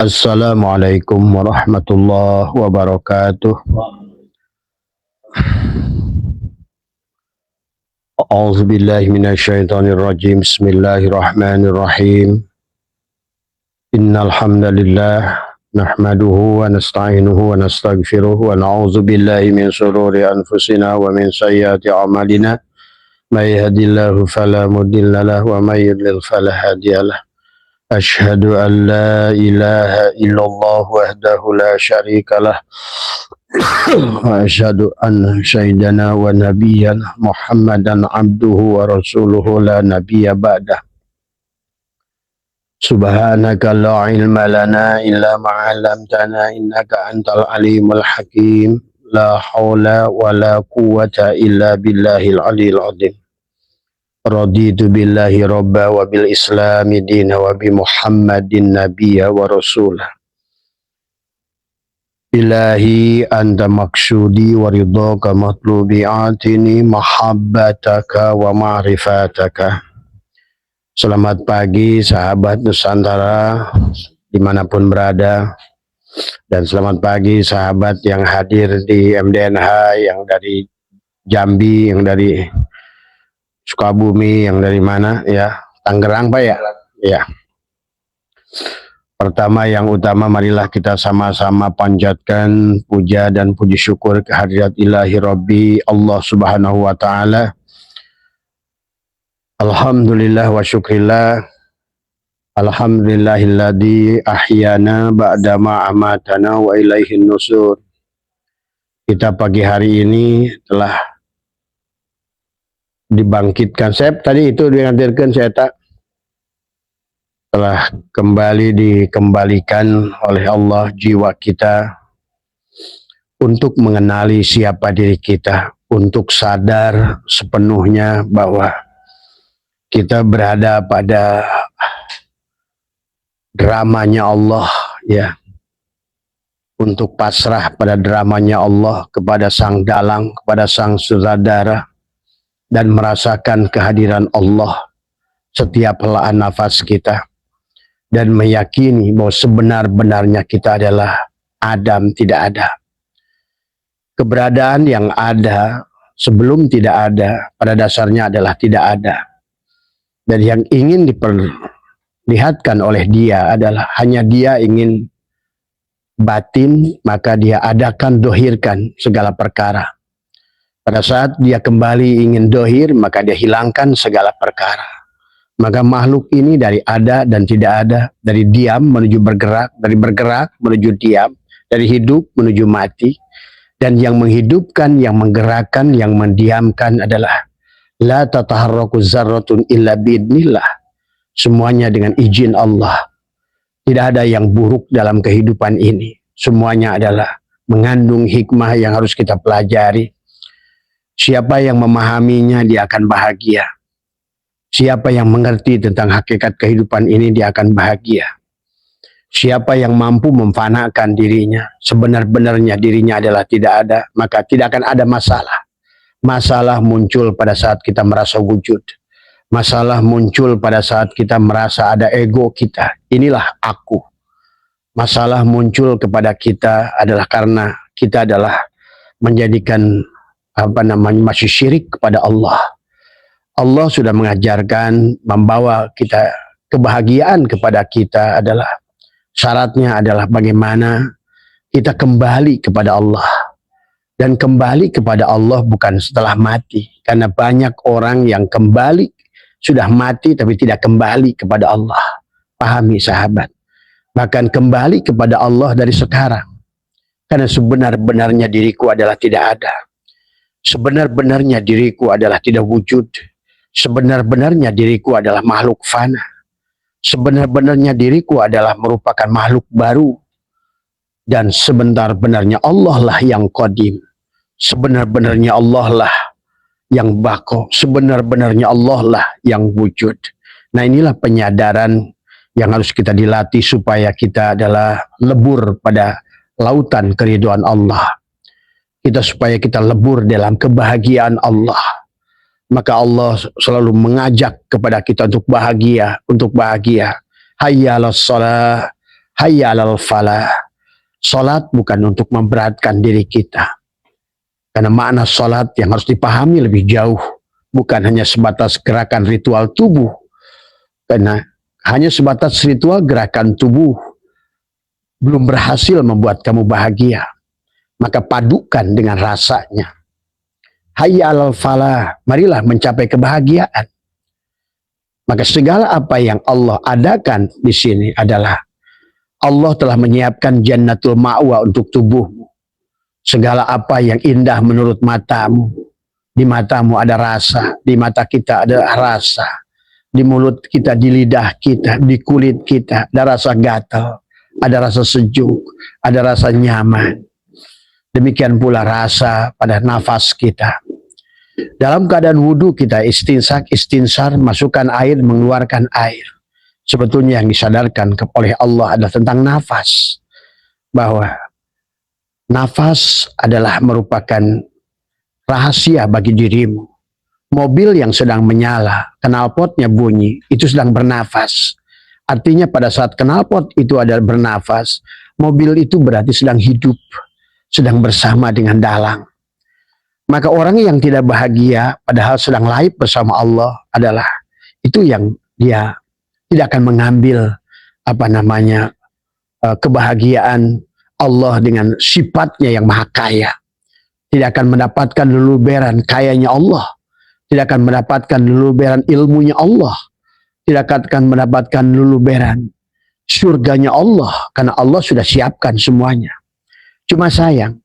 Assalamualaikum warahmatullahi wabarakatuh. A'udzu billahi minasyaitonir rajim. Bismillahirrahmanirrahim. Innal hamdalillah nahmaduhu wa nasta'inuhu wa nastaghfiruh wa na'udzu billahi min shururi anfusina wa min sayyiati a'malina. May yahdihillahu fala mudilla lahu wa may yudlil fala hadiyalah. Asyhadu an la ilaha illallah wahdahu la syarika lah wa asyhadu anna sayyidana wa nabiyyana Muhammadan abduhu wa rasuluhu la nabiyya ba'dah. Subhanaka la ilma lana illa ma 'allamtana innaka antal alimul hakim. La haula wa la quwwata illa billahil aliyil azim. Raditu billahi robba wa bil islami dina wa bi muhammadin nabiyya wa rasulah. Ilahi anta maksudi wa ridhaka matlubi atini mahabbataka wa ma'rifataka. Selamat pagi sahabat Nusantara dimanapun berada, dan selamat pagi sahabat yang hadir di MDNH, yang dari Jambi, yang dari Sukabumi, yang dari mana ya? Tangerang Pak ya? Ya. Pertama yang utama, marilah kita sama-sama panjatkan puja dan puji syukur kehadirat ilahi Rabbi Allah Subhanahu wa Ta'ala. Alhamdulillah wa syukrillah. Alhamdulillahilladzi ahyana ba'dama amatana wa ilaihin nusur. Kita pagi hari ini telah dibangkitkan. Saya tadi itu dihadirkan, saya telah kembali dikembalikan oleh Allah jiwa kita untuk mengenali siapa diri kita, untuk sadar sepenuhnya bahwa kita berada pada dramanya Allah, ya, untuk pasrah pada dramanya Allah, kepada sang dalang, kepada sang sutradara, dan merasakan kehadiran Allah setiap helaan nafas kita, dan meyakini bahwa sebenar-benarnya kita adalah Adam, tidak ada. Keberadaan yang ada sebelum tidak ada pada dasarnya adalah tidak ada, dan yang ingin diperlihatkan oleh dia adalah hanya dia ingin batin, maka dia adakan, dohirkan segala perkara. Pada saat dia kembali ingin dohir, maka dia hilangkan segala perkara. Maka makhluk ini dari ada dan tidak ada, dari diam menuju bergerak, dari bergerak menuju diam, dari hidup menuju mati. Dan yang menghidupkan, yang menggerakkan, yang mendiamkan adalah la tataharraku zarratun illa biidnillah. Semuanya dengan izin Allah. Tidak ada yang buruk dalam kehidupan ini. Semuanya adalah mengandung hikmah yang harus kita pelajari. Siapa yang memahaminya, dia akan bahagia. Siapa yang mengerti tentang hakikat kehidupan ini, dia akan bahagia. Siapa yang mampu memfanakan dirinya, sebenar-benarnya dirinya adalah tidak ada, maka tidak akan ada masalah. Masalah muncul pada saat kita merasa wujud. Masalah muncul pada saat kita merasa ada ego kita. Inilah aku. Masalah muncul kepada kita adalah karena kita adalah menjadikan masih syirik kepada Allah. Allah sudah mengajarkan, membawa kita kebahagiaan kepada kita adalah syaratnya adalah bagaimana kita kembali kepada Allah. Dan kembali kepada Allah bukan setelah mati, karena banyak orang yang kembali sudah mati tapi tidak kembali kepada Allah. Pahami sahabat, bahkan kembali kepada Allah dari sekarang, karena sebenar-benarnya diriku adalah tidak ada. Sebenar-benarnya diriku adalah tidak wujud. Sebenar-benarnya diriku adalah makhluk fana. Sebenar-benarnya diriku adalah merupakan makhluk baru. Dan sebenar-benarnya Allah lah yang qadim. Sebenar-benarnya Allah lah yang baqo. Sebenar-benarnya Allah lah yang wujud. Nah, inilah penyadaran yang harus kita dilatih supaya kita adalah lebur pada lautan keridhaan Allah. Kita supaya kita lebur dalam kebahagiaan Allah. Maka Allah selalu mengajak kepada kita untuk bahagia, Hayya 'alas shalah, Hayya 'alal falah. Salat bukan untuk memberatkan diri kita. Karena makna salat yang harus dipahami lebih jauh, bukan hanya sebatas gerakan ritual tubuh. Karena hanya sebatas ritual gerakan tubuh belum berhasil membuat kamu bahagia. Maka padukan dengan rasanya. Hayya 'alal falah, marilah mencapai kebahagiaan. Maka segala apa yang Allah adakan di sini adalah Allah telah menyiapkan jannatul ma'wa untuk tubuhmu. Segala apa yang indah menurut matamu, di matamu ada rasa, di mata kita ada rasa, di mulut kita, di lidah kita, di kulit kita ada rasa gatal, ada rasa sejuk, ada rasa nyaman. Demikian pula rasa pada nafas kita. Dalam keadaan wudhu kita istinsar, masukkan air, mengeluarkan air. Sebetulnya yang disadarkan oleh Allah adalah tentang nafas. Bahwa nafas adalah merupakan rahasia bagi dirimu. Mobil yang sedang menyala, knalpotnya bunyi, itu sedang bernafas. Artinya pada saat knalpot itu ada bernafas, mobil itu berarti sedang hidup, sedang bersama dengan dalang. Maka orang yang tidak bahagia padahal sedang laib bersama Allah adalah itu yang dia tidak akan mengambil kebahagiaan Allah dengan sifatnya yang maha kaya. Tidak akan mendapatkan luluberan kayanya Allah. Tidak akan mendapatkan luluberan ilmunya Allah. Tidak akan mendapatkan luluberan surganya Allah. Karena Allah sudah siapkan semuanya. Cuma sayang,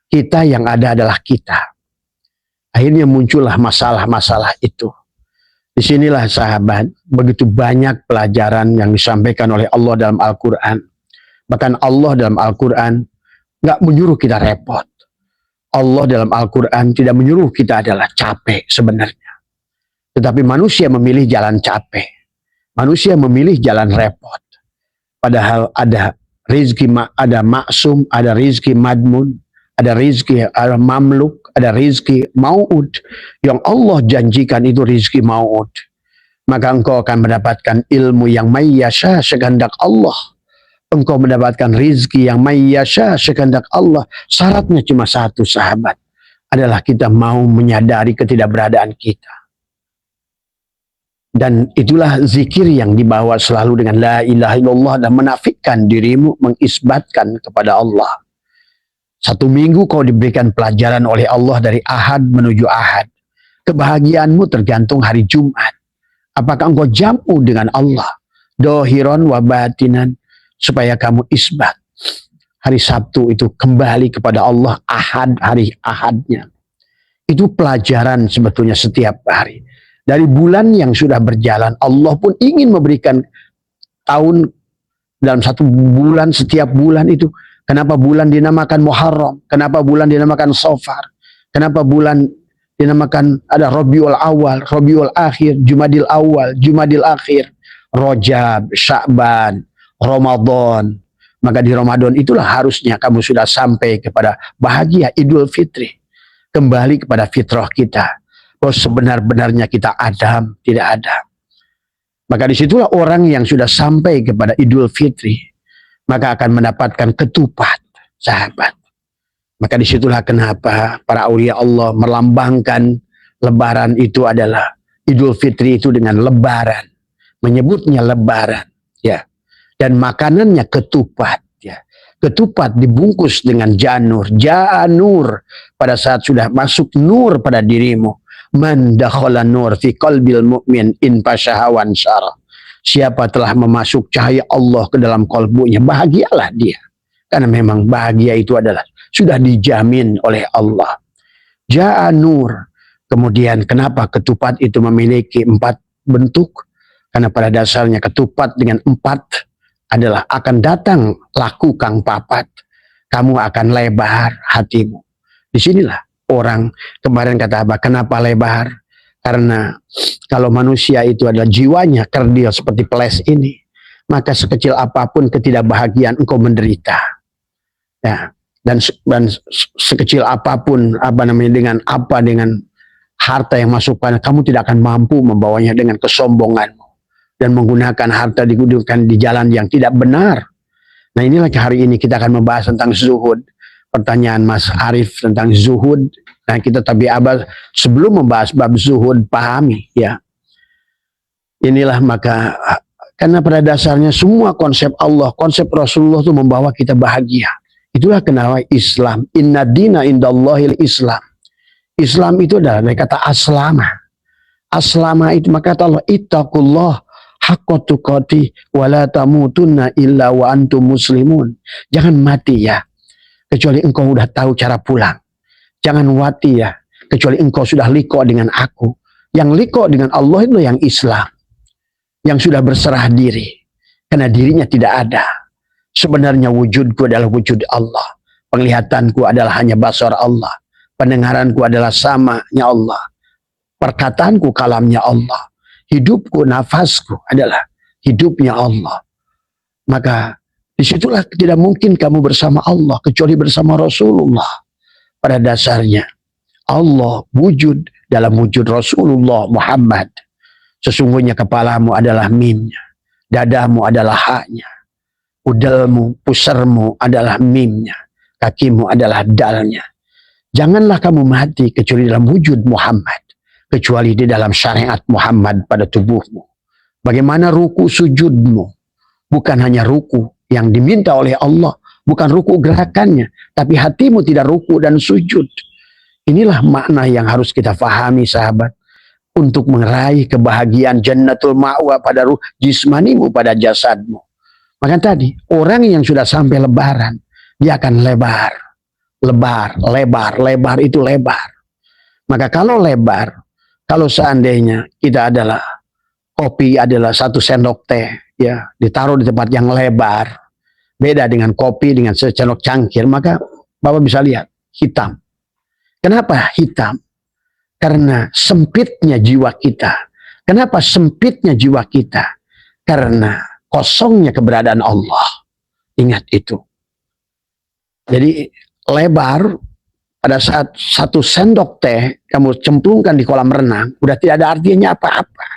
kita yang ada adalah kita. Akhirnya muncullah masalah-masalah itu. Disinilah sahabat, begitu banyak pelajaran yang disampaikan oleh Allah dalam Al-Quran. Bahkan Allah dalam Al-Quran nggak menyuruh kita repot. Allah dalam Al-Quran tidak menyuruh kita adalah capek sebenarnya. Tetapi manusia memilih jalan capek. Manusia memilih jalan repot. Padahal ada rizki, ada maksum, ada rizki madmun, ada rizki mamluk, ada rizki mau'ud. Yang Allah janjikan itu rizki mau'ud. Maka engkau akan mendapatkan ilmu yang mayyasha sekehendak Allah. Engkau mendapatkan rizki yang mayyasha sekehendak Allah. Syaratnya cuma satu sahabat. Adalah kita mau menyadari ketidakberadaan kita. Dan itulah zikir yang dibawa selalu dengan la ilaha illallah dan menafikan dirimu, mengisbatkan kepada Allah. Satu minggu kau diberikan pelajaran oleh Allah dari Ahad menuju Ahad. Kebahagiaanmu tergantung hari Jumat. Apakah engkau jamu dengan Allah? Dohiron wa batinan. Supaya kamu isbat. Hari Sabtu itu kembali kepada Allah. Ahad, hari Ahadnya. Itu pelajaran sebetulnya setiap hari. Dari bulan yang sudah berjalan, Allah pun ingin memberikan tahun dalam satu bulan, setiap bulan itu. Kenapa bulan dinamakan Muharram? Kenapa bulan dinamakan Safar? Kenapa bulan dinamakan ada Rabiul Awal, Rabiul Akhir, Jumadil Awal, Jumadil Akhir, Rajab, Sya'ban, Ramadan. Maka di Ramadan itulah harusnya kamu sudah sampai kepada bahagia Idul Fitri. Kembali kepada fitrah kita. Bahwa sebenar-benarnya kita Adam, tidak ada. Maka disitulah orang yang sudah sampai kepada Idul Fitri, maka akan mendapatkan ketupat, sahabat. Maka disitulah kenapa para aulia Allah melambangkan lebaran itu adalah Idul Fitri itu dengan lebaran. Menyebutnya lebaran, ya. Dan makanannya ketupat, ya. Ketupat dibungkus dengan janur. Janur pada saat sudah masuk nur pada dirimu. Man dakhala nur fi qalbil mu'min in fashahawan syara. Siapa telah memasuk cahaya Allah ke dalam kalbunya, bahagialah dia. Karena memang bahagia itu adalah sudah dijamin oleh Allah. Ja'a nur. Kemudian kenapa ketupat itu memiliki 4 bentuk? Karena pada dasarnya ketupat dengan 4 adalah akan datang laku kang papat. Kamu akan lebar hatimu. Disinilah orang kemarin kata apa? Kenapa lebar? Karena kalau manusia itu adalah jiwanya kerdil seperti peles ini, maka sekecil apapun ketidakbahagiaan engkau menderita. Ya, dan sekecil apapun dengan harta yang masuk pada kamu tidak akan mampu membawanya dengan kesombonganmu dan menggunakan harta digunakan di jalan yang tidak benar. Nah inilah hari ini kita akan membahas tentang zuhud. Pertanyaan Mas Arif tentang zuhud. Nah kita tapi Abah sebelum membahas bab zuhud pahami ya. Inilah maka karena pada dasarnya semua konsep Allah, konsep Rasulullah itu membawa kita bahagia. Itulah kenapa Islam. Inna dina indallahil Islam. Islam itu adalah dari kata aslama. Aslama itu maka kata Allah ittaqullah haqqa tuqati wa la tamutunna illa wa antum muslimun. Jangan mati ya kecuali engkau sudah tahu cara pulang. Jangan mati ya kecuali engkau sudah liko dengan aku. Yang liko dengan Allah itu yang Islam. Yang sudah berserah diri. Karena dirinya tidak ada. Sebenarnya wujudku adalah wujud Allah. Penglihatanku adalah hanya basar Allah. Pendengaranku adalah samanya Allah. Perkataanku kalamnya Allah. Hidupku, nafasku adalah hidupnya Allah. Maka disitulah tidak mungkin kamu bersama Allah kecuali bersama Rasulullah. Pada dasarnya Allah wujud dalam wujud Rasulullah Muhammad. Sesungguhnya kepalamu adalah mimnya. Dadamu adalah haknya. Udalmu, pusarmu adalah mimnya. Kakimu adalah dalnya. Janganlah kamu mati kecuali dalam wujud Muhammad. Kecuali di dalam syariat Muhammad pada tubuhmu. Bagaimana ruku sujudmu. Bukan hanya ruku yang diminta oleh Allah. Bukan ruku gerakannya. Tapi hatimu tidak ruku dan sujud. Inilah makna yang harus kita fahami sahabat. Untuk meraih kebahagiaan jannatul ma'wa pada ruh jismanimu, pada jasadmu. Maka tadi, orang yang sudah sampai lebaran, dia akan lebar. Lebar itu lebar. Maka kalau lebar, kalau seandainya kita adalah kopi adalah 1 sendok teh, ya ditaruh di tempat yang lebar, beda dengan kopi dengan secendok cangkir, maka Bapak bisa lihat hitam. Kenapa hitam? Karena sempitnya jiwa kita. Kenapa sempitnya jiwa kita? Karena kosongnya keberadaan Allah. Ingat itu. Jadi lebar. Pada saat 1 sendok teh kamu cemplungkan di kolam renang, udah tidak ada artinya apa-apa.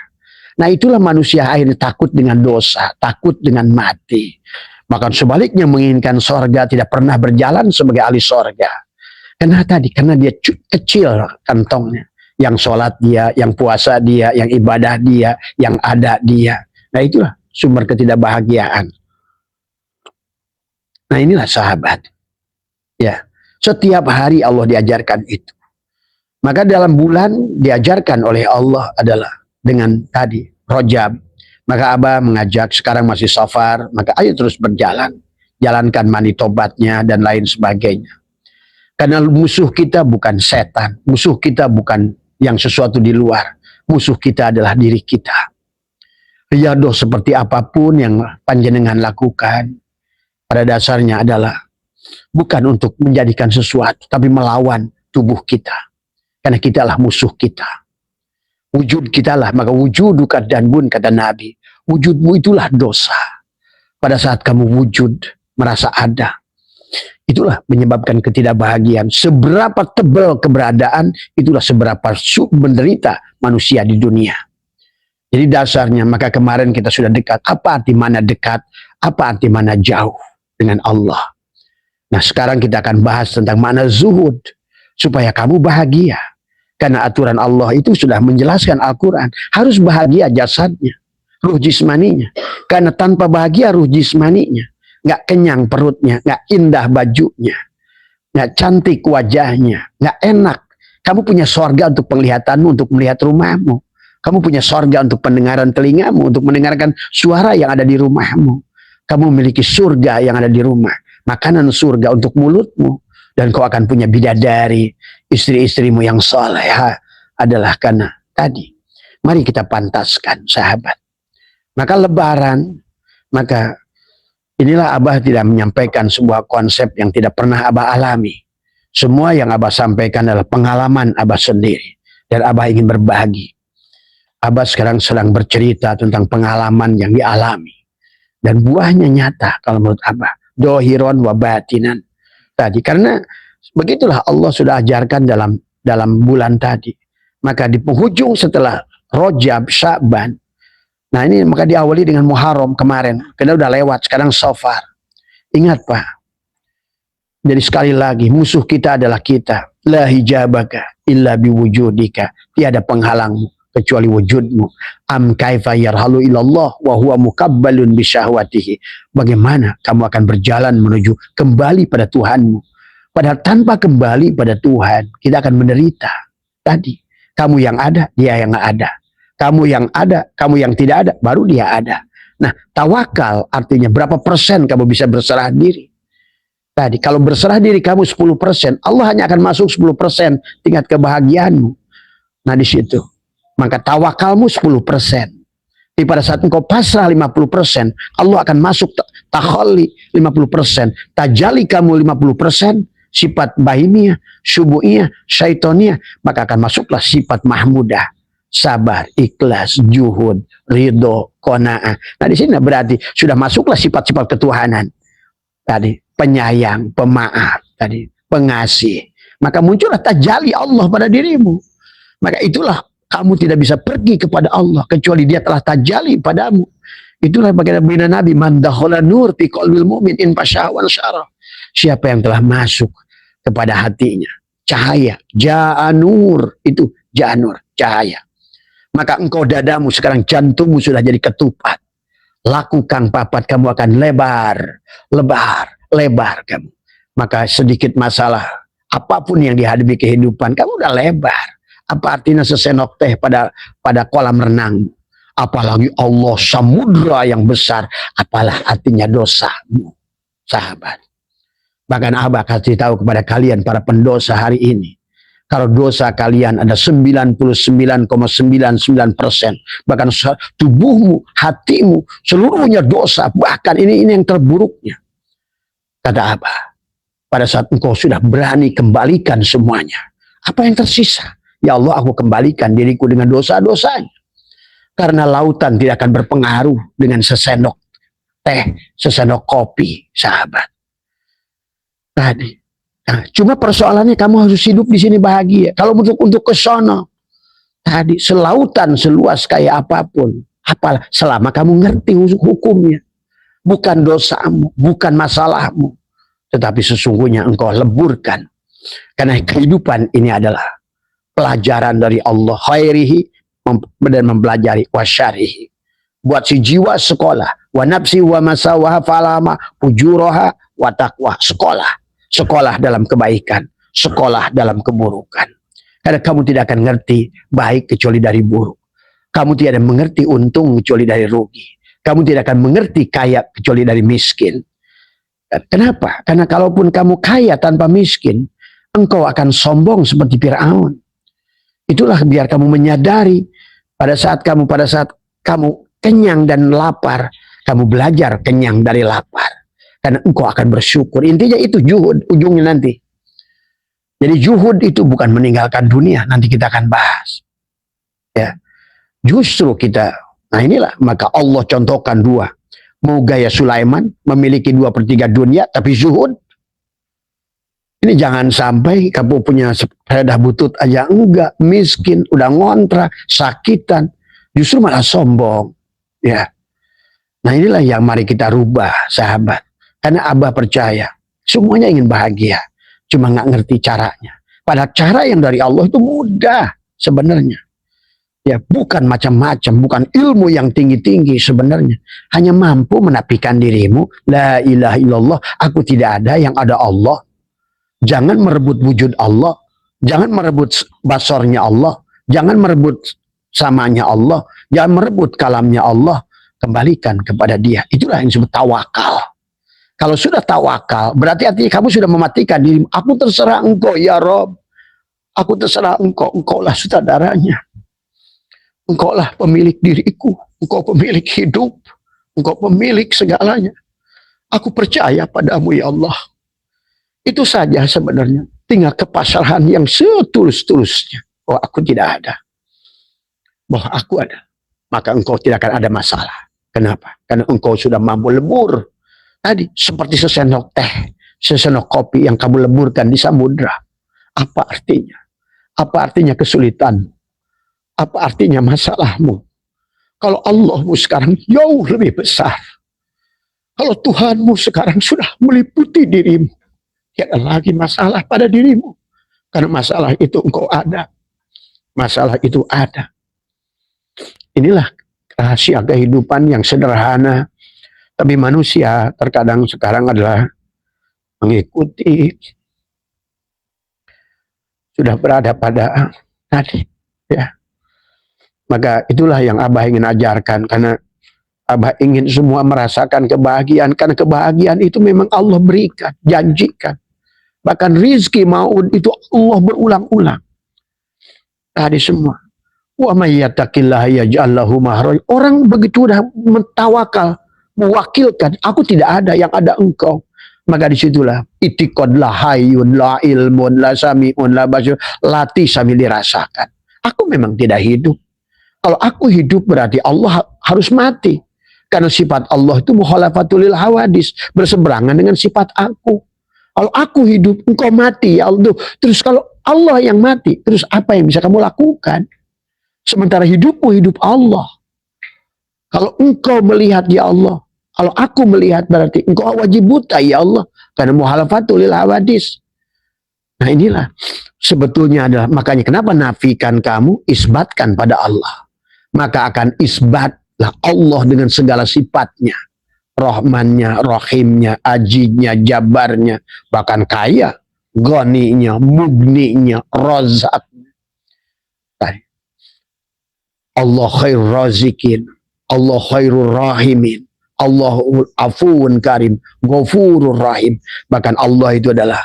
Nah itulah manusia akhirnya takut dengan dosa, takut dengan mati. Bahkan sebaliknya menginginkan sorga, tidak pernah berjalan sebagai ahli sorga. Karena dia kecil kantongnya. Yang sholat dia, yang puasa dia, yang ibadah dia, yang ada dia. Nah itulah sumber ketidakbahagiaan. Nah inilah sahabat. Ya. Setiap hari Allah diajarkan itu. Maka dalam bulan diajarkan oleh Allah adalah dengan tadi Rajab. Maka Abah mengajak sekarang masih Safar, maka ayo terus berjalan. Jalankan mani tobatnya dan lain sebagainya. Karena musuh kita bukan setan. Musuh kita bukan yang sesuatu di luar. Musuh kita adalah diri kita. Riyadoh seperti apapun yang panjenengan lakukan, pada dasarnya adalah bukan untuk menjadikan sesuatu, tapi melawan tubuh kita. Karena kitalah musuh kita. Wujud kitalah, maka wujuduka danbun, kata Nabi. Wujudmu itulah dosa. Pada saat kamu wujud, merasa ada. Itulah menyebabkan ketidakbahagiaan. Seberapa tebal keberadaan, itulah seberapa menderita manusia di dunia. Jadi dasarnya, maka kemarin kita sudah dekat. Apa arti mana dekat? Apa arti mana jauh dengan Allah? Nah sekarang kita akan bahas tentang makna zuhud. Supaya kamu bahagia. Karena aturan Allah itu sudah menjelaskan Al-Quran. Harus bahagia jasadnya. Ruh jismaninya. Karena tanpa bahagia ruh jismaninya. Nggak kenyang perutnya. Nggak indah bajunya. Nggak cantik wajahnya. Nggak enak. Kamu punya sorga untuk penglihatanmu. Untuk melihat rumahmu. Kamu punya sorga untuk pendengaran telingamu. Untuk mendengarkan suara yang ada di rumahmu. Kamu memiliki surga yang ada di rumah. Makanan surga untuk mulutmu. Dan kau akan punya bidadari. Istri-istrimu yang salehah adalah karena tadi. Mari kita pantaskan sahabat. Maka lebaran. Maka inilah Abah tidak menyampaikan sebuah konsep yang tidak pernah Abah alami. Semua yang Abah sampaikan adalah pengalaman Abah sendiri. Dan Abah ingin berbagi. Abah sekarang sedang bercerita tentang pengalaman yang dialami. Dan buahnya nyata kalau menurut Abah. Dohiron wa batinan. Tadi karena begitulah Allah sudah ajarkan dalam bulan tadi. Maka di penghujung setelah Rajab, Sya'ban. Nah ini maka diawali dengan Muharram kemarin. Karena udah lewat, sekarang Safar. Ingat Pak, jadi sekali lagi musuh kita adalah kita. La hijabaka illa biwujudika. Tiada penghalangmu kecuali wujudmu. Am kaifa yarhalu ilallah wa huwa mukabbalun bisyahwatihi. Bagaimana kamu akan berjalan menuju kembali pada Tuhanmu? Padahal tanpa kembali pada Tuhan, kita akan menderita. Tadi, kamu yang ada, dia yang nggak ada. Kamu yang ada, kamu yang tidak ada, baru dia ada. Nah, tawakal artinya berapa persen kamu bisa berserah diri. Tadi, kalau berserah diri kamu 10%, Allah hanya akan masuk 10% tingkat kebahagiaanmu. Nah, di situ. Maka tawakalmu 10%. Tapi pada saat engkau pasrah 50%, Allah akan masuk takhalli 50%. Tajali kamu 50%, sifat bahimiyah, syubuhiyah, syaitoniyah, maka akan masuklah sifat mahmudah. Sabar, ikhlas, juhud, ridho, qanaah. Nah, di sini berarti sudah masuklah sifat-sifat ketuhanan. Tadi, penyayang, pemaaf, tadi, pengasih. Maka muncullah tajali Allah pada dirimu. Maka itulah kamu tidak bisa pergi kepada Allah kecuali dia telah tajali padamu. Itulah bagaimana Nabi man dakhala nur fi qalbil mu'min in fasyawan syarah. Siapa yang telah masuk kepada hatinya cahaya, ja'a nur, itu ja'a nur, cahaya. Maka engkau dadamu sekarang jantungmu sudah jadi ketupat. Lakukan papat, kamu akan lebar kamu. Maka sedikit masalah apapun yang dihadapi kehidupan, kamu udah lebar. Apa artinya sesendok teh pada kolam renang? Apalagi Allah samudra yang besar, apalah artinya dosamu, sahabat. Bahkan Abah kasih tahu kepada kalian para pendosa hari ini, kalau dosa kalian ada 99,99%, bahkan tubuhmu, hatimu, seluruhnya dosa, bahkan ini yang terburuknya. Kata Abah, pada saat engkau sudah berani kembalikan semuanya, apa yang tersisa? Ya Allah, aku kembalikan diriku dengan dosa-dosanya. Karena lautan tidak akan berpengaruh dengan sesendok teh, sesendok kopi, sahabat. Tadi. Nah, cuma persoalannya kamu harus hidup di sini bahagia. Kalau untuk ke sono, tadi selautan seluas kayak apapun, apalah selama kamu ngerti hukumnya. Bukan dosamu, bukan masalahmu, tetapi sesungguhnya engkau leburkan. Karena kehidupan ini adalah pelajaran dari Allah, khairihi, dan mempelajari wasyarihi. Buat si jiwa sekolah, wa nafsi wa masawaha falama fujuroha wa taqwa, sekolah dalam kebaikan, sekolah dalam keburukan. Karena kamu tidak akan ngerti baik kecuali dari buruk. Kamu tidak mengerti untung kecuali dari rugi. Kamu tidak akan mengerti kaya kecuali dari miskin. Kenapa? Karena kalaupun kamu kaya tanpa miskin, engkau akan sombong seperti Fir'aun. Itulah biar kamu menyadari pada saat kamu kenyang dan lapar, kamu belajar kenyang dari lapar. Karena engkau akan bersyukur. Intinya itu juhud ujungnya nanti. Jadi juhud itu bukan meninggalkan dunia. Nanti kita akan bahas. Ya, justru kita, nah inilah maka Allah contohkan dua. Mau gaya Sulaiman memiliki 2/3 dunia tapi zuhud. Ini jangan sampai kamu punya sepeda butut aja enggak, miskin, udah ngontrak, sakitan, justru malah sombong. Ya. Nah inilah yang mari kita rubah, sahabat. Karena Abah percaya, semuanya ingin bahagia, cuma nggak ngerti caranya. Padahal cara yang dari Allah itu mudah sebenarnya. Ya, bukan macam-macam, bukan ilmu yang tinggi-tinggi sebenarnya. Hanya mampu menafikan dirimu, la ilaha illallah, aku tidak ada, yang ada Allah. Jangan merebut wujud Allah, jangan merebut basornya Allah, jangan merebut samanya Allah, jangan merebut kalamnya Allah, kembalikan kepada dia. Itulah yang disebut tawakal. Kalau sudah tawakal, berarti artinya kamu sudah mematikan dirimu. Aku terserah engkau ya Rob, aku terserah engkau, engkaulah sutradaranya. Engkaulah pemilik diriku, engkau pemilik hidup, engkau pemilik segalanya. Aku percaya padamu ya Allah. Itu saja sebenarnya. Tinggal kepasrahan yang setulus-tulusnya. Bahwa aku tidak ada. Bahwa aku ada. Maka engkau tidak akan ada masalah. Kenapa? Karena engkau sudah mampu lebur. Tadi seperti sesendok teh, sesendok kopi yang kamu leburkan di samudra. Apa artinya? Apa artinya kesulitanmu? Apa artinya masalahmu? Kalau Allahmu sekarang jauh lebih besar. Kalau Tuhanmu sekarang sudah meliputi dirimu, tidak lagi masalah pada dirimu. Karena masalah itu engkau ada. Masalah itu ada. Inilah rahasia kehidupan yang sederhana. Tapi manusia terkadang sekarang adalah mengikuti, sudah berada pada tadi. Ya. Maka itulah yang Abah ingin ajarkan. Karena Abah ingin semua merasakan kebahagiaan. Karena kebahagiaan itu memang Allah berikan, janjikan. Bahkan rizki maut itu Allah berulang-ulang. Tadi semua. Wa may yattaqillaha yaj'al lahu makhraja. Orang begitu udah mentawakal, mewakilkan, aku tidak ada, yang ada engkau. Maka disitulah itiqad la hayyun la ilmun la sami'un la basir lati sambil dirasakan. Aku memang tidak hidup. Kalau aku hidup berarti Allah harus mati. Karena sifat Allah itu mukhalafatul lil hawadis, berseberangan dengan sifat aku. Kalau aku hidup, engkau mati, ya Allah. Terus kalau Allah yang mati, terus apa yang bisa kamu lakukan? Sementara hidupmu hidup Allah. Kalau engkau melihat ya Allah, kalau aku melihat berarti engkau wajib buta ya Allah. Karena mukhalafatul lil hawadis. Nah inilah sebetulnya adalah, makanya kenapa nafikan kamu, isbatkan pada Allah. Maka akan isbatlah Allah dengan segala sifatnya. Rahmannya, Rahimnya, Ajinya, Jabarnya, bahkan kaya, Ghaninya, Mugninya, Razaknya. Allah khairur razikin, Allah khairur rahimin, Allahul afuun karim, ghafurur rahim. Bahkan Allah itu adalah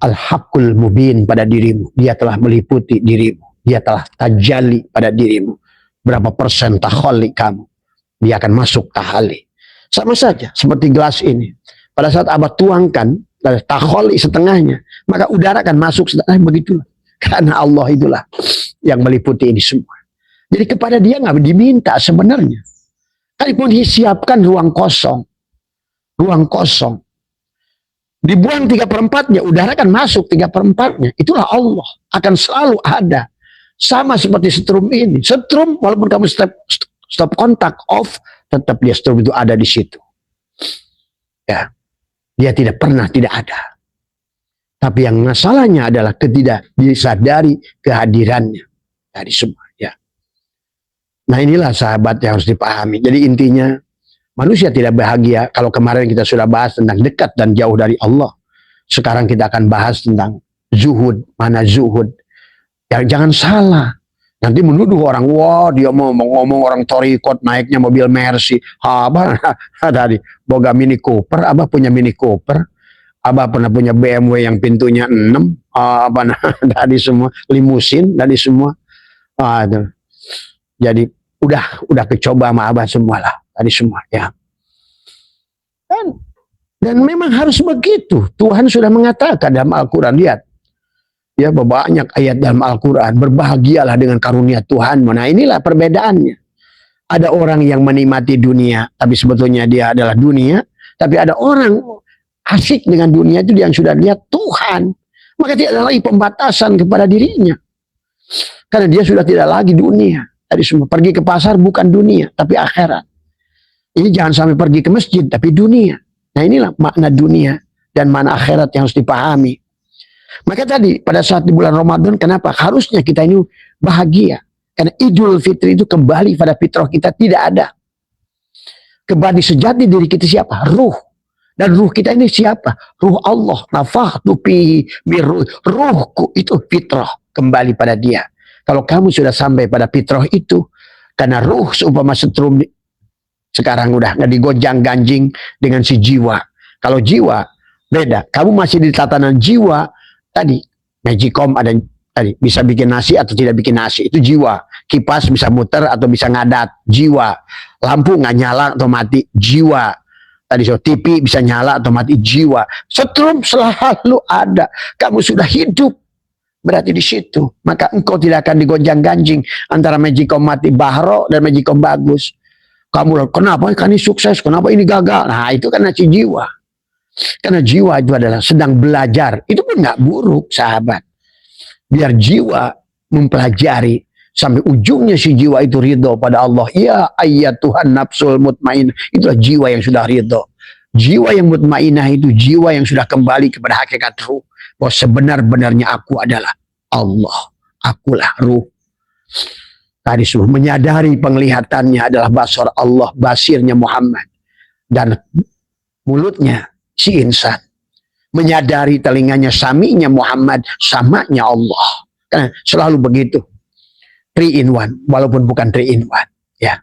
al-haqqul mubin pada dirimu. Dia telah meliputi dirimu. Dia telah tajalli pada dirimu. Berapa persen tahalli kamu, dia akan masuk tahalli. Sama saja seperti gelas ini. Pada saat Abah tuangkan tahalli setengahnya, maka udara akan masuk setengah, begitulah. Karena Allah itulah yang meliputi ini semua. Jadi kepada dia nggak diminta sebenarnya. Kalaupun disiapkan ruang kosong. Ruang kosong. Dibuang 3/4-nya, udara akan masuk 3/4-nya. Itulah Allah. Akan selalu ada. Sama seperti setrum ini. Setrum, walaupun kamu stop kontak, off, tetap dia setrum itu ada di situ. Ya. Dia tidak pernah tidak ada. Tapi yang masalahnya adalah tidak disadari kehadirannya dari semua. Ya. Nah inilah sahabat yang harus dipahami. Jadi intinya manusia tidak bahagia. Kalau kemarin kita sudah bahas tentang dekat dan jauh dari Allah. Sekarang kita akan bahas tentang zuhud. Mana zuhud? Ya, jangan salah. Nanti menuduh orang, wah dia mau ngomong orang torikot naiknya mobil Mercy. Abah tadi boga Mini Cooper, Abah punya Mini Cooper. Abah pernah punya BMW yang pintunya 6, tadi semua limusin, tadi semua. Jadi udah kecoba sama Abah semua lah, tadi semua ya. Dan memang harus begitu. Tuhan sudah mengatakan dalam Al-Quran, lihat. Ya, banyak ayat dalam Al-Quran, berbahagialah dengan karunia Tuhan. Nah inilah perbedaannya. Ada orang yang menikmati dunia, tapi sebetulnya dia adalah dunia. Tapi ada orang asik dengan dunia itu yang sudah lihat Tuhan. Maka tidak ada lagi pembatasan kepada dirinya. Karena dia sudah tidak lagi dunia. Tadi semua pergi ke pasar bukan dunia, tapi akhirat. Ini jangan sampai pergi ke masjid, tapi dunia. Nah inilah makna dunia dan makna akhirat yang harus dipahami. Maka tadi pada saat di bulan Ramadan, kenapa harusnya kita ini bahagia? Karena Idul Fitri itu kembali pada fitrah kita, tidak ada. Kembali sejati diri kita siapa? Ruh. Dan ruh kita ini siapa? Ruh Allah. Nafakhtu fihi min ruh. Ruhku itu fitrah. Kembali pada dia. Kalau kamu sudah sampai pada fitrah itu, karena ruh seumpama setrum, sekarang udah nggak digojang ganjing dengan si jiwa. Kalau jiwa, beda. Kamu masih di tatanan jiwa, tadi, magicom ada tadi, bisa bikin nasi atau tidak bikin nasi. Itu jiwa. Kipas bisa muter atau bisa ngadat. Jiwa. Lampu nggak nyala atau mati. Jiwa. Tadi so TV bisa nyala atau mati, jiwa. Setrum selalu ada. Kamu sudah hidup, berarti di situ. Maka engkau tidak akan digonjang-ganjing antara magicom mati bahro dan magicom bagus. Kamu kenapa ini sukses, kenapa ini gagal? Nah itu karena si jiwa. Karena jiwa itu adalah sedang belajar. Itu pun nggak buruk sahabat. Biar jiwa mempelajari Sampai ujungnya si jiwa itu ridho pada Allah. Ya ayyatuhan nafsul mutmainah. Itulah jiwa yang sudah ridho. Jiwa yang mutmainah itu jiwa yang sudah kembali kepada hakikat ruh. Bahwa sebenar-benarnya aku adalah Allah. Akulah ruh. Tadi semua menyadari penglihatannya adalah basar Allah, basirnya Muhammad. Dan mulutnya si insan. Menyadari telinganya saminya Muhammad, samanya Allah. Karena selalu begitu. 3 in 1, walaupun bukan 3 in 1. Ya.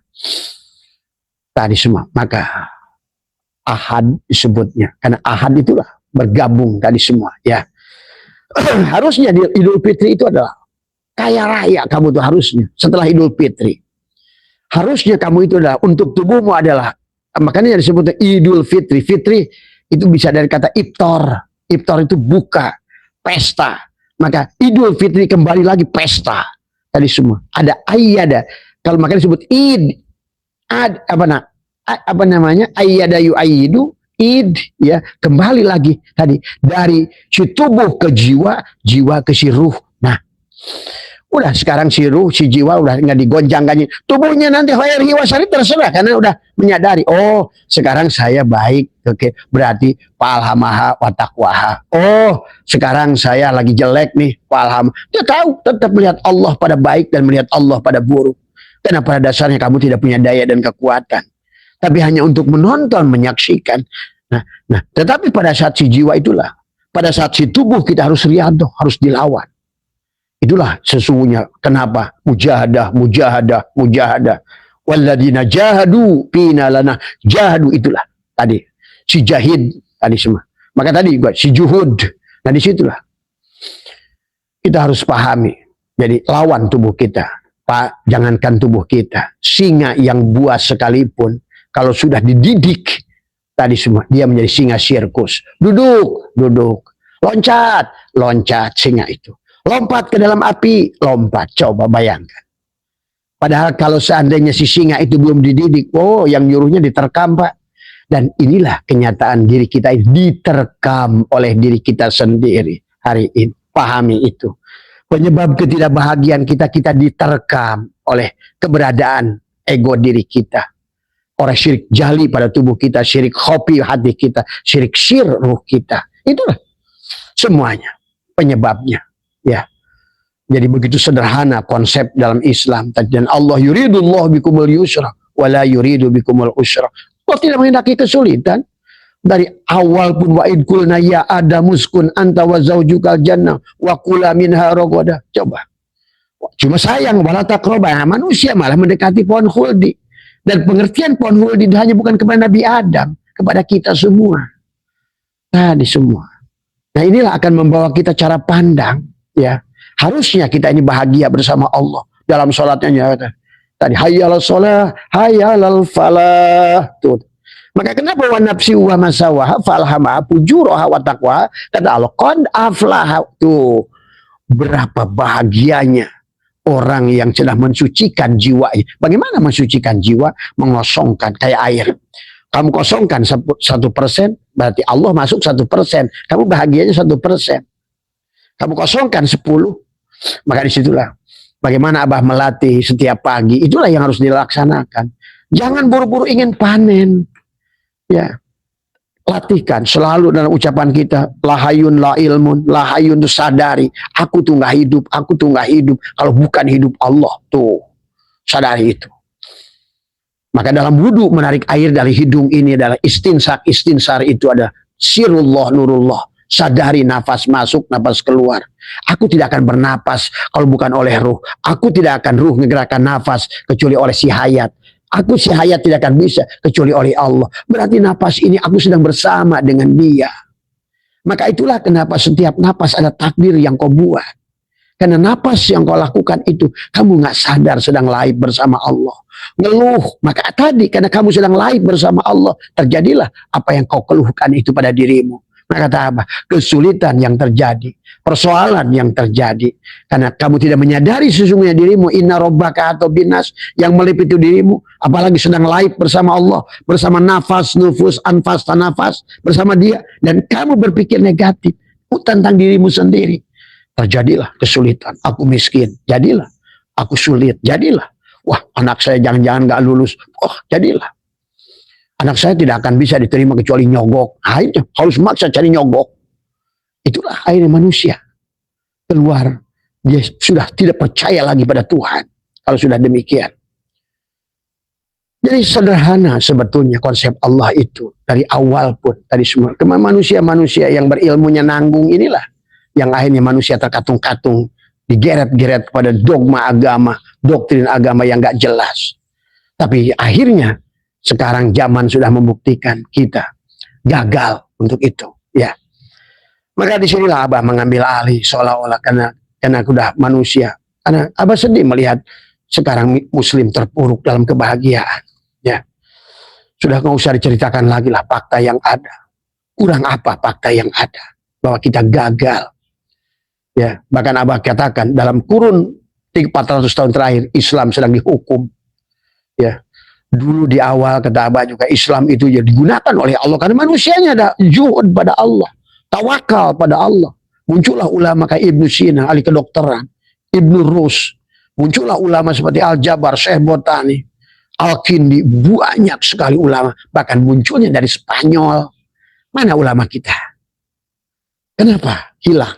Tadi semua. Maka ahad disebutnya. Karena ahad itulah bergabung tadi semua. Ya. Harusnya di Idul Fitri itu adalah kaya raya kamu tuh harusnya. Setelah Idul Fitri. Harusnya kamu itu adalah untuk tubuhmu adalah. Makanya disebutnya Idul Fitri. Fitri itu bisa dari kata iftar. Iftar itu buka. Pesta. Maka Idul Fitri kembali lagi pesta. Tadi semua ada ayyada, kalau makanya disebut id, apa namanya ayyada yu'ayyidu id, ya kembali lagi tadi dari si tubuh ke jiwa, jiwa ke si ruh. Nah, udah sekarang si ruh, si jiwa udah nggak digoncangkannya. Tubuhnya nanti khairi wasari terserah karena udah menyadari. Oh, sekarang saya baik. Oke, berarti palhamaha watakwaha. Oh, sekarang saya lagi jelek nih, palham. Dia tahu, tetap melihat Allah pada baik dan melihat Allah pada buruk. Karena pada dasarnya kamu tidak punya daya dan kekuatan. Tapi hanya untuk menonton, menyaksikan. Nah, tetapi pada saat si jiwa itulah, pada saat si tubuh kita harus riyadhah, harus dilawan. Itulah sesungguhnya kenapa mujahadah, mujahadah, mujahadah. Walladzina jahadu fina lana jahadu, itulah tadi. Si jahid tadi semua. Maka tadi gua si juhud. Nah disitulah kita harus pahami. Jadi lawan tubuh kita. Pak, jangankan tubuh kita. Singa yang buas sekalipun kalau sudah dididik tadi semua dia menjadi singa sirkus. Duduk, duduk. Loncat, loncat singa itu. Lompat ke dalam api, lompat. Coba bayangkan. Padahal kalau seandainya si singa itu belum dididik, oh yang nyuruhnya diterkam, Pak. Dan inilah kenyataan diri kita diterkam oleh diri kita sendiri hari ini. Pahami itu. Penyebab ketidakbahagiaan kita diterkam oleh keberadaan ego diri kita. Oleh syirik jali pada tubuh kita, syirik khofi hati kita, syirik syir ruh kita. Itulah semuanya penyebabnya. Ya. Jadi begitu sederhana konsep dalam Islam. Dan Allah yuridullah bikumul yusra wala yuridu bikumul usra. Allah tidak menghendaki kesulitan. Dari awal pun wa id qulna ya adamuskun anta wa zaujukal jannah wa kula minha ragada. Coba. Cuma sayang wala taqrabah, manusia malah mendekati pohon khuldi. Dan pengertian pohon khuldi hanya bukan kepada Nabi Adam, kepada kita semua. Tadi semua. Nah, inilah akan membawa kita cara pandang, ya. Harusnya kita ini bahagia bersama Allah dalam sholatnya. Tadi hayyalal sholah, hayyalal falah. Tuh. Maka kenapa wa nafsi wa masawaha falhamaha fujuraha wa taqwa? Kata Allah, qad aflaha. Tuh. Berapa bahagianya orang yang sedang mensucikan jiwa. Bagaimana mensucikan jiwa? Mengosongkan kayak air. Kamu kosongkan 1%, berarti Allah masuk 1%. Kamu bahagianya 1%. Kamu kosongkan 10, maka disitulah bagaimana Abah melatih setiap pagi. Itulah yang harus dilaksanakan. Jangan buru-buru ingin panen. Ya, latihkan selalu dalam ucapan kita, lahayun la ilmun, lahayun itu sadari, aku tuh nggak hidup, aku tuh nggak hidup kalau bukan hidup Allah. Tuh, sadari itu. Maka dalam wudu menarik air dari hidung ini adalah istinsak. Istinsar itu ada sirullah, nurullah. Sadari nafas masuk, nafas keluar. Aku tidak akan bernapas kalau bukan oleh ruh. Aku tidak akan ruh menggerakkan nafas kecuali oleh si hayat. Aku si hayat tidak akan bisa kecuali oleh Allah. Berarti napas ini aku sedang bersama dengan dia. Maka itulah kenapa setiap napas ada takdir yang kau buat. Karena napas yang kau lakukan itu, kamu nggak sadar sedang laib bersama Allah. Ngeluh, maka tadi karena kamu sedang laib bersama Allah, terjadilah apa yang kau keluhkan itu pada dirimu. Maka kata apa? Kesulitan yang terjadi, persoalan yang terjadi. Karena kamu tidak menyadari sesungguhnya dirimu, inna rabbaka atau binas yang meliputi dirimu, apalagi sedang laib bersama Allah, bersama nafas, nufus, anfas, tanafas, bersama dia. Dan kamu berpikir negatif tentang dirimu sendiri. Terjadilah kesulitan, aku miskin. Jadilah aku sulit, jadilah. Wah, anak saya jangan-jangan gak lulus, wah jadilah. Anak saya tidak akan bisa diterima kecuali nyogok. Akhirnya harus maksa cari nyogok. Itulah akhirnya manusia keluar. Dia sudah tidak percaya lagi pada Tuhan. Kalau sudah demikian. Jadi sederhana sebetulnya konsep Allah itu. Dari awal pun. Dari semua. Manusia-manusia yang berilmunya nanggung inilah. Yang akhirnya manusia terkatung-katung. Digeret-geret kepada dogma agama. Doktrin agama yang gak jelas. Tapi akhirnya. Sekarang zaman sudah membuktikan kita gagal untuk itu, ya. Maka disinilah Abah mengambil alih seolah-olah karena sudah manusia. Karena Abah sedih melihat sekarang Muslim terpuruk dalam kebahagiaan, ya. Sudah nggak usah diceritakan lagi lah fakta yang ada. Kurang apa fakta yang ada bahwa kita gagal, ya. Bahkan Abah katakan dalam kurun 400 tahun terakhir Islam sedang dihukum, ya. Dulu di awal kata Abah juga Islam itu ya digunakan oleh Allah karena manusianya ada zuhud pada Allah, tawakal pada Allah. Muncullah ulama kayak Ibnu Sina, ahli kedokteran, Ibnu Rus. Muncullah ulama seperti Al-Jabar, Syekh Botani, Al-Kindi, banyak sekali ulama. Bahkan munculnya dari Spanyol. Mana ulama kita? Kenapa hilang?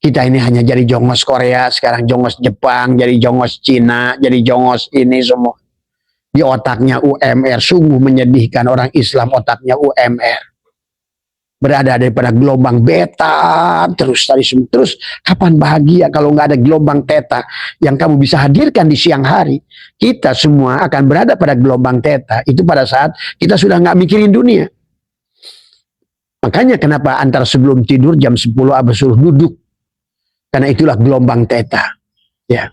Kita ini hanya jadi jongos Korea, sekarang jongos Jepang, jadi jongos Cina, jadi jongos ini semua. Di otaknya UMR, sungguh menyedihkan orang Islam otaknya UMR. Berada daripada gelombang beta terus tadi semua. Terus kapan bahagia kalau nggak ada gelombang theta yang kamu bisa hadirkan di siang hari? Kita semua akan berada pada gelombang theta itu pada saat kita sudah nggak mikirin dunia. Makanya kenapa antara sebelum tidur jam 10 Abah suruh duduk. Karena itulah gelombang theta. Ya.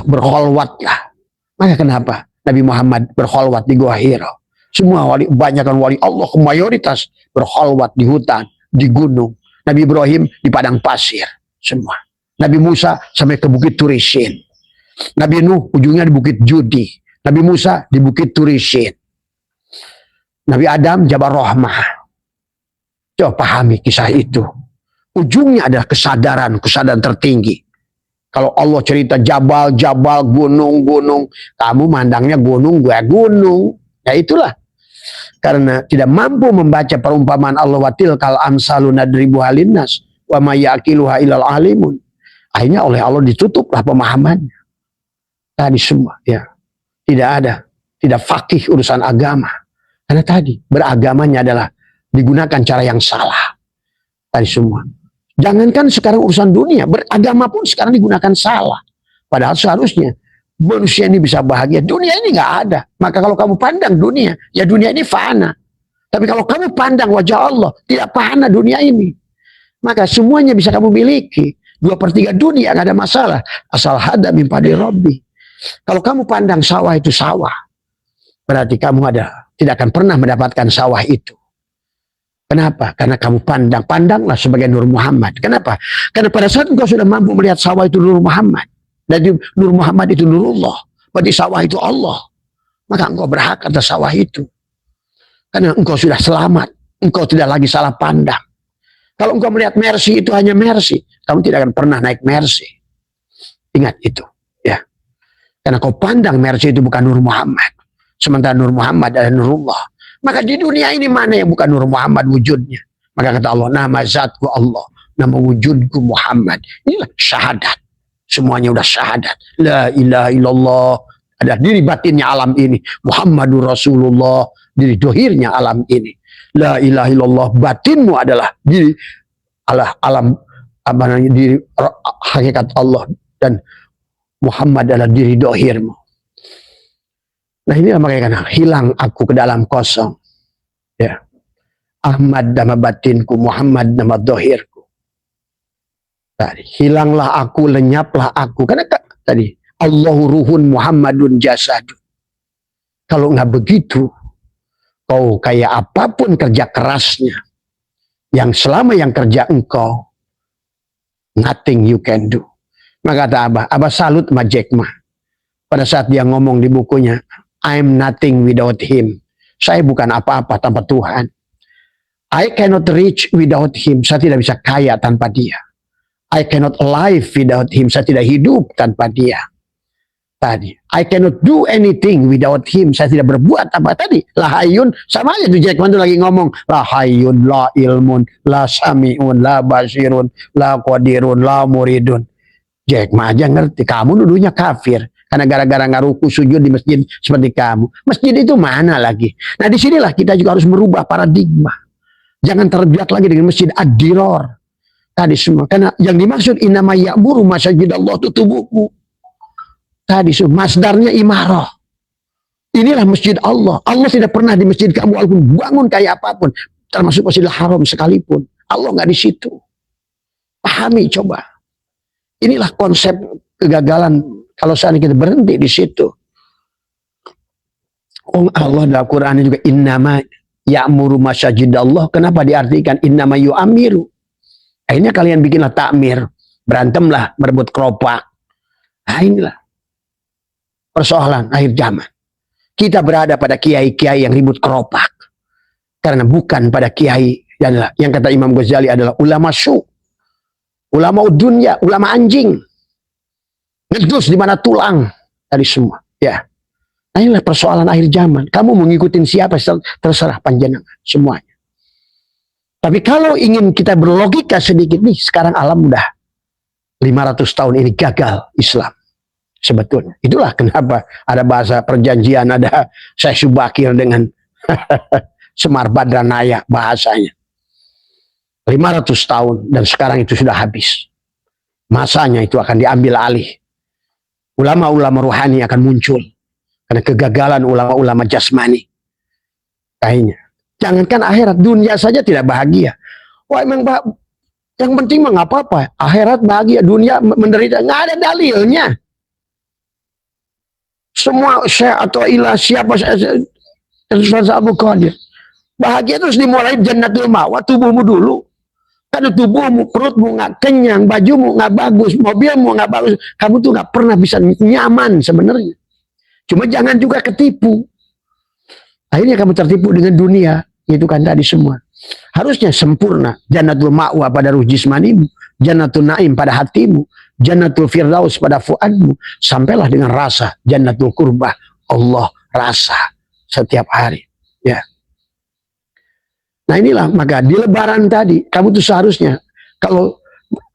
Berkholwatlah. Maka kenapa Nabi Muhammad berkholwat di Gua Hira? Semua wali, kebanyakan wali Allah mayoritas berkholwat di hutan, di gunung. Nabi Ibrahim di padang pasir, semua. Nabi Musa sampai ke Bukit Turisin. Nabi Nuh ujungnya di Bukit Judi. Nabi Musa di Bukit Turisin. Nabi Adam Jabal Rahmah. Coba pahami kisah itu. Ujungnya adalah kesadaran tertinggi. Kalau Allah cerita jabal, gunung, kamu mandangnya gunung, gue gunung. Ya itulah. Karena tidak mampu membaca perumpamaan Allah watil kal amsalu nadribu halinnas wa mayakiluha ilal alimun. Akhirnya oleh Allah ditutuplah pemahamannya. Tadi semua, ya. Tidak fakih urusan agama. Karena tadi beragamanya adalah digunakan cara yang salah. Tadi semua. Jangankan sekarang urusan dunia, beragama pun sekarang digunakan salah. Padahal seharusnya manusia ini bisa bahagia. Dunia ini nggak ada. Maka kalau kamu pandang dunia, ya dunia ini fana. Tapi kalau kamu pandang wajah Allah, tidak fana dunia ini. Maka semuanya bisa kamu miliki. 2/3 dunia nggak ada masalah. Asal hada min padi Rabbi. Kalau kamu pandang sawah itu sawah, berarti kamu tidak akan pernah mendapatkan sawah itu. Kenapa? Karena kamu pandanglah sebagai Nur Muhammad. Kenapa? Karena pada saat engkau sudah mampu melihat sawah itu Nur Muhammad, dan Nur Muhammad itu Nurullah, berarti sawah itu Allah. Maka engkau berhak atas sawah itu. Karena engkau sudah selamat, engkau tidak lagi salah pandang. Kalau engkau melihat Mercy itu hanya Mercy, kamu tidak akan pernah naik Mercy. Ingat itu, ya. Karena kau pandang Mercy itu bukan Nur Muhammad, sementara Nur Muhammad adalah Nurullah. Maka di dunia ini mana yang bukan Nur Muhammad wujudnya? Maka kata Allah, nama zatku Allah, nama wujudku Muhammad. Inilah syahadat. Semuanya udah syahadat. La ilaha illallah. Ada diri batinnya alam ini. Muhammadur Rasulullah. Diri dohirnya alam ini. La ilaha illallah. Batinmu adalah diri alam diri hakikat Allah. Dan Muhammad adalah diri dohirmu. Nah ini makanya hilang aku ke dalam kosong. Ya. Ahmad nama batinku, Muhammad nama dohirku. Tadi hilanglah aku, lenyaplah aku. Karena tadi Allahu ruhun Muhammadun jasadun. Kalau nggak begitu, kau kayak apapun kerja kerasnya, yang selama yang kerja engkau, nothing you can do. Maka kata Abah salut sama Jack Ma. Pada saat dia ngomong di bukunya, I'm nothing without him. Saya bukan apa-apa tanpa Tuhan. I cannot reach without him. Saya tidak bisa kaya tanpa dia. I cannot alive without him. Saya tidak hidup tanpa dia. Tadi, I cannot do anything without him. Saya tidak berbuat apa tadi. La hayyun, sama aja tuh Jack Mantu lagi ngomong. La hayyun, la ilmun, la sami'un, la basirun, la qadirun, la muridun. Jack mah aja ngerti. Kamu dulunya kafir. Karena gara-gara nggak ruku sujud di masjid seperti kamu. Masjid itu mana lagi? Nah disinilah kita juga harus merubah paradigma. Jangan terbiak lagi dengan masjid ad-diror. Tadi semua. Karena yang dimaksud innama ya'muru masajidallah itu tubuhmu. Tadi masdarnya imarah. Inilah masjid Allah. Allah tidak pernah di masjid kamu walaupun bangun kayak apapun, termasuk Masjidil Haram sekalipun. Allah nggak di situ. Pahami coba. Inilah konsep kegagalan kalau seandainya kita berhenti di situ. Oh Allah dalam Quran juga innama ya'muru masajidallah. Kenapa diartikan innama yu'amiru? Akhirnya kalian bikinlah takmir, berantemlah, merebut keropak. Nah inilah persoalan akhir zaman. Kita berada pada kiai-kiai yang ribut keropak. Karena bukan pada kiai yang kata Imam Ghazali adalah ulama su. Ulama dunya, ulama anjing. Ngedus di mana tulang. Dari semua. Ya. Nah inilah persoalan akhir zaman. Kamu mau ngikutin siapa terserah panjenengan. Semuanya. Tapi kalau ingin kita berlogika sedikit nih. Sekarang alam udah 500 tahun ini gagal Islam. Sebetulnya. Itulah kenapa ada bahasa perjanjian, ada Syekh Subakir dengan Semar Badranaya bahasanya. 500 tahun dan sekarang itu sudah habis. Masanya itu akan diambil alih. Ulama-ulama rohani akan muncul. Karena kegagalan ulama-ulama jasmani. Kayaknya. Jangankan akhirat, dunia saja tidak bahagia. Wah emang yang penting mah nggak apa-apa. Akhirat bahagia, dunia menderita. Nggak ada dalilnya. Semua saya atau ilah siapa saya Abu Qadir. Bahagia terus dimulai jannatul ma'wa tubuhmu dulu. Karena tubuhmu, perutmu nggak kenyang, bajumu nggak bagus, mobilmu nggak bagus, kamu tuh nggak pernah bisa nyaman sebenarnya. Cuma jangan juga ketipu. Akhirnya kamu tertipu dengan dunia, itu kan tadi semua. Harusnya sempurna jannatul ma'wa pada ruh jismanimu, jannatul na'im pada hatimu, jannatul firdaus pada fuadmu, sampailah dengan rasa jannatul qurbah Allah rasa setiap hari. Ya. Nah inilah maka di lebaran tadi kamu tuh seharusnya kalau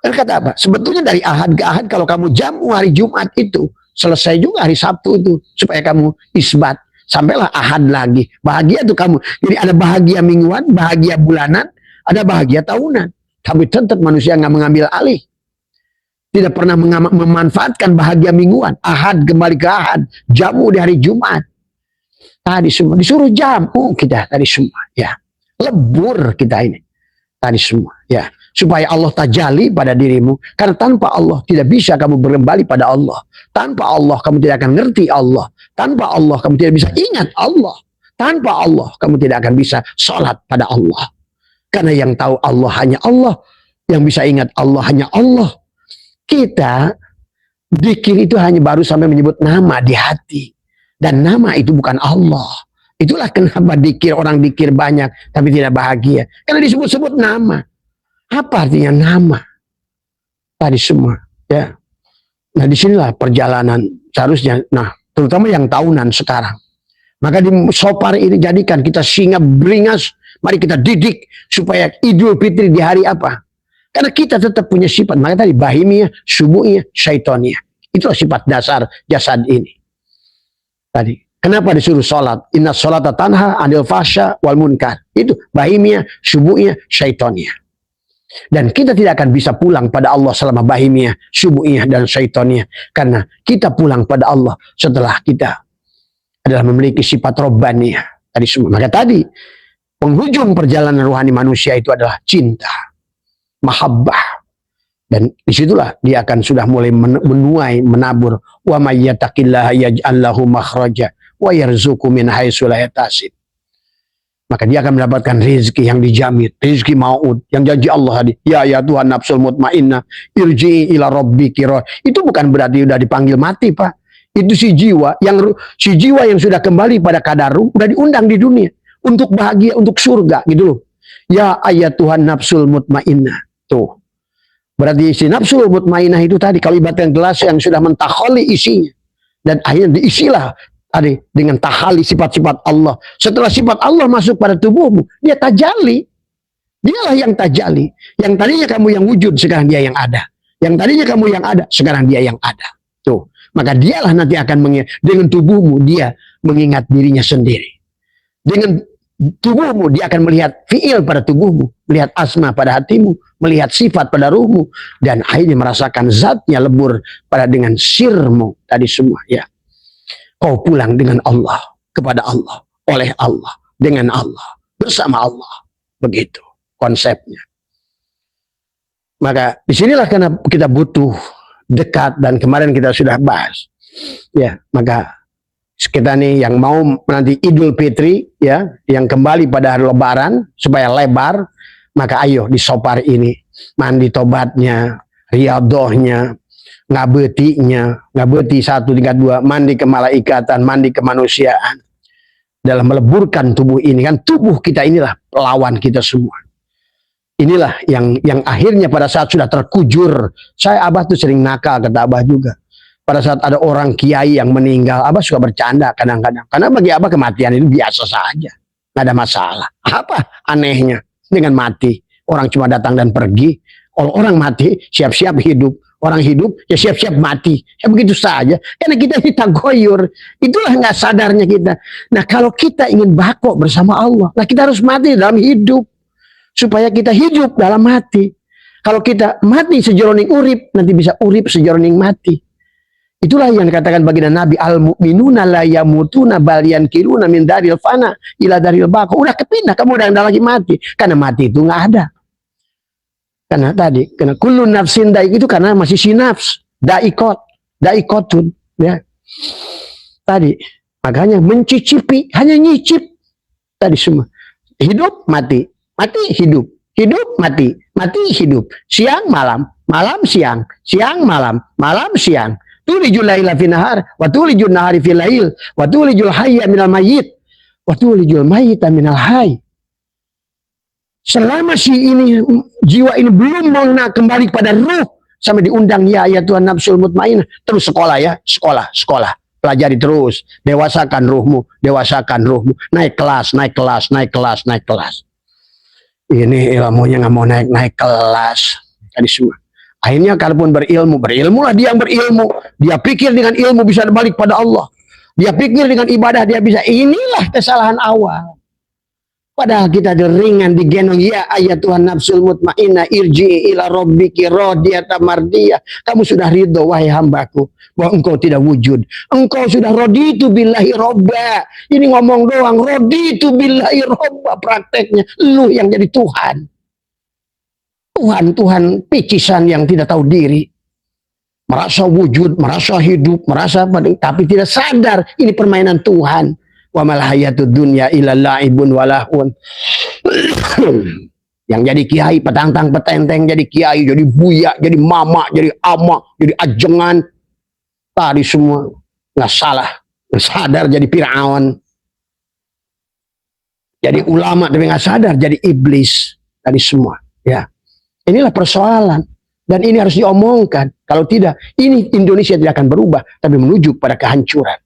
kata apa? Sebetulnya dari ahad ke ahad kalau kamu jamu hari Jumat itu selesai juga hari Sabtu itu supaya kamu isbat sampailah ahad lagi bahagia tuh kamu. Jadi ada bahagia mingguan, bahagia bulanan, ada bahagia tahunan. Tapi tetap manusia nggak mengambil alih. Tidak pernah memanfaatkan bahagia mingguan. Ahad kembali ke ahad. Jamu di hari Jumat. Tadi semua. Disuruh jamu kita tadi semua. Ya. Lebur kita ini. Tadi semua. Ya. Supaya Allah tajali pada dirimu. Karena tanpa Allah tidak bisa kamu kembali pada Allah. Tanpa Allah kamu tidak akan ngerti Allah. Tanpa Allah kamu tidak bisa ingat Allah. Tanpa Allah kamu tidak akan bisa sholat pada Allah. Karena yang tahu Allah hanya Allah. Yang bisa ingat Allah hanya Allah. Kita zikir itu hanya baru sampai menyebut nama di hati. Dan nama itu bukan Allah. Itulah kenapa orang dikir banyak tapi tidak bahagia. Karena disebut-sebut nama. Apa artinya nama? Tadi semua. Ya. Nah disinilah perjalanan seharusnya. Nah terutama yang tahunan sekarang. Maka di sopar ini jadikan kita singa beringas. Mari kita didik supaya Idul Fitri di hari apa? Karena kita tetap punya sifat. Maka tadi bahimiyah, subuhiyah, syaitoniyah. Itulah sifat dasar jasad ini. Tadi. Kenapa disuruh sholat? Inna sholata tanha anil fasya wal munkar. Itu bahimiyah, subuhiyah, syaitoniyah. Dan kita tidak akan bisa pulang pada Allah selama bahimiyah, subuhiyah, dan syaitoniyah. Karena kita pulang pada Allah setelah kita adalah memiliki sifat robbaniyah. Tadi semua. Maka tadi penghujung perjalanan rohani manusia itu adalah cinta. Mahabbah. Dan disitulah dia akan sudah mulai menuai, menabur. Wa may yattaqillaha yaj'al lahu makhraja wa yarzuqhu min haitsu la yahtasib. Maka dia akan mendapatkan rezeki yang dijamin, rezeki maud yang janji Allah tadi. Ya Tuhan nafsul mutmainnah irji'i ila rabbiki. Itu bukan berarti sudah dipanggil mati, Pak. Itu si jiwa yang sudah kembali pada kadarul sudah diundang di dunia untuk bahagia, untuk surga gitu loh. Ya Tuhan nafsul mutmainnah. Tuh. Berarti isi nafsu mutmainah itu tadi, kalau ibaratkan gelas yang sudah mentakholi isinya, dan akhirnya diisilah tadi dengan tahali sifat-sifat Allah. Setelah sifat Allah masuk pada tubuhmu, dia tajalli. Dialah yang tajalli. Yang tadinya kamu yang wujud, sekarang dia yang ada. Yang tadinya kamu yang ada, sekarang dia yang ada. Tuh, maka dialah nanti akan dengan tubuhmu dia mengingat dirinya sendiri. Dengan tubuhmu dia akan melihat fiil pada tubuhmu, melihat asma pada hatimu, melihat sifat pada ruhmu, dan akhirnya merasakan zatnya lebur pada dengan sirmu tadi semua. Ya, kau pulang dengan Allah, kepada Allah, oleh Allah, dengan Allah, bersama Allah. Begitu konsepnya. Maka disinilah karena kita butuh dekat, dan kemarin kita sudah bahas. Ya, maka kita nih yang mau nanti Idul Fitri, ya, yang kembali pada hari Lebaran supaya lebar, maka ayo di sopar ini, mandi tobatnya, riadohnya, ngabetinya, ngabeti 1 tingkat 2, mandi kemalaikatan, mandi kemanusiaan, dalam meleburkan tubuh ini. Kan tubuh kita inilah lawan kita semua. Inilah yang akhirnya pada saat sudah terkujur. Abah tuh sering nakal, kata Abah juga. Pada saat ada orang kiai yang meninggal, Abah suka bercanda kadang-kadang. Karena bagi Abah kematian itu biasa saja, nggak ada masalah. Apa anehnya dengan mati? Orang cuma datang dan pergi. Kalau orang mati, siap-siap hidup. Orang hidup, ya siap-siap mati. Ya begitu saja. Karena kita ini tagoyur. Itulah nggak sadarnya kita. Nah, kalau kita ingin bako bersama Allah, nah kita harus mati dalam hidup. Supaya kita hidup dalam mati. Kalau kita mati sejeroning urip, nanti bisa urip sejeroning mati. Itulah yang dikatakan baginda Nabi, al-mu'minuna la yamutuna bal yankiluna min daril fana ila daril baqa. Udah kepindah, kamu udah lagi mati. Karena mati itu nggak ada. Karena kullu nafsin daik itu karena masih sinafs, daikotun, ya. Tadi makanya mencicipi, hanya nyicip tadi semua. Hidup mati, mati hidup, hidup mati, mati hidup, siang malam, malam siang, siang malam, malam siang. Tulijul laila fi nahar, wa tulijul nahari fi lail, wa tulijul hayya minal mayyit, wa tulijul mayyita minal hayy. Selama jiwa ini belum mau kembali pada ruh, sampai diundang ya Tuhan nafsul mutmainah, terus sekolah ya, sekolah. Pelajari terus, dewasakan ruhmu, naik kelas. Ini ilmunya nggak mau naik kelas tadi semua. Akhirnya kalaupun berilmulah dia yang berilmu. Dia pikir dengan ilmu bisa balik pada Allah. Dia pikir dengan ibadah dia bisa. Inilah kesalahan awal. Padahal kita ringan digendong, ya ayat Tuhan nafsul mutmainah irji ila rabbiki radiyatan mardiyah. Kamu sudah ridho wahai hambaku bahwa engkau tidak wujud. Engkau sudah raditu billahi robba. Ini ngomong doang, raditu billahi robba, prakteknya lu yang jadi Tuhan. Tuhan picisan yang tidak tahu diri. Merasa wujud, merasa hidup, tapi tidak sadar ini permainan Tuhan. Wa mal hayatud dunya illa la'ibun walahun. Yang jadi kiai petantang petenteng, jadi kiai, jadi buya, jadi mama, jadi ama, jadi ajengan, tadi semua nggak salah, nggak sadar jadi Fir'aun. Jadi ulama tapi nggak sadar jadi iblis, tadi semua. Ya, inilah persoalan dan ini harus diomongkan. Kalau tidak, ini Indonesia tidak akan berubah, tapi menuju pada kehancuran.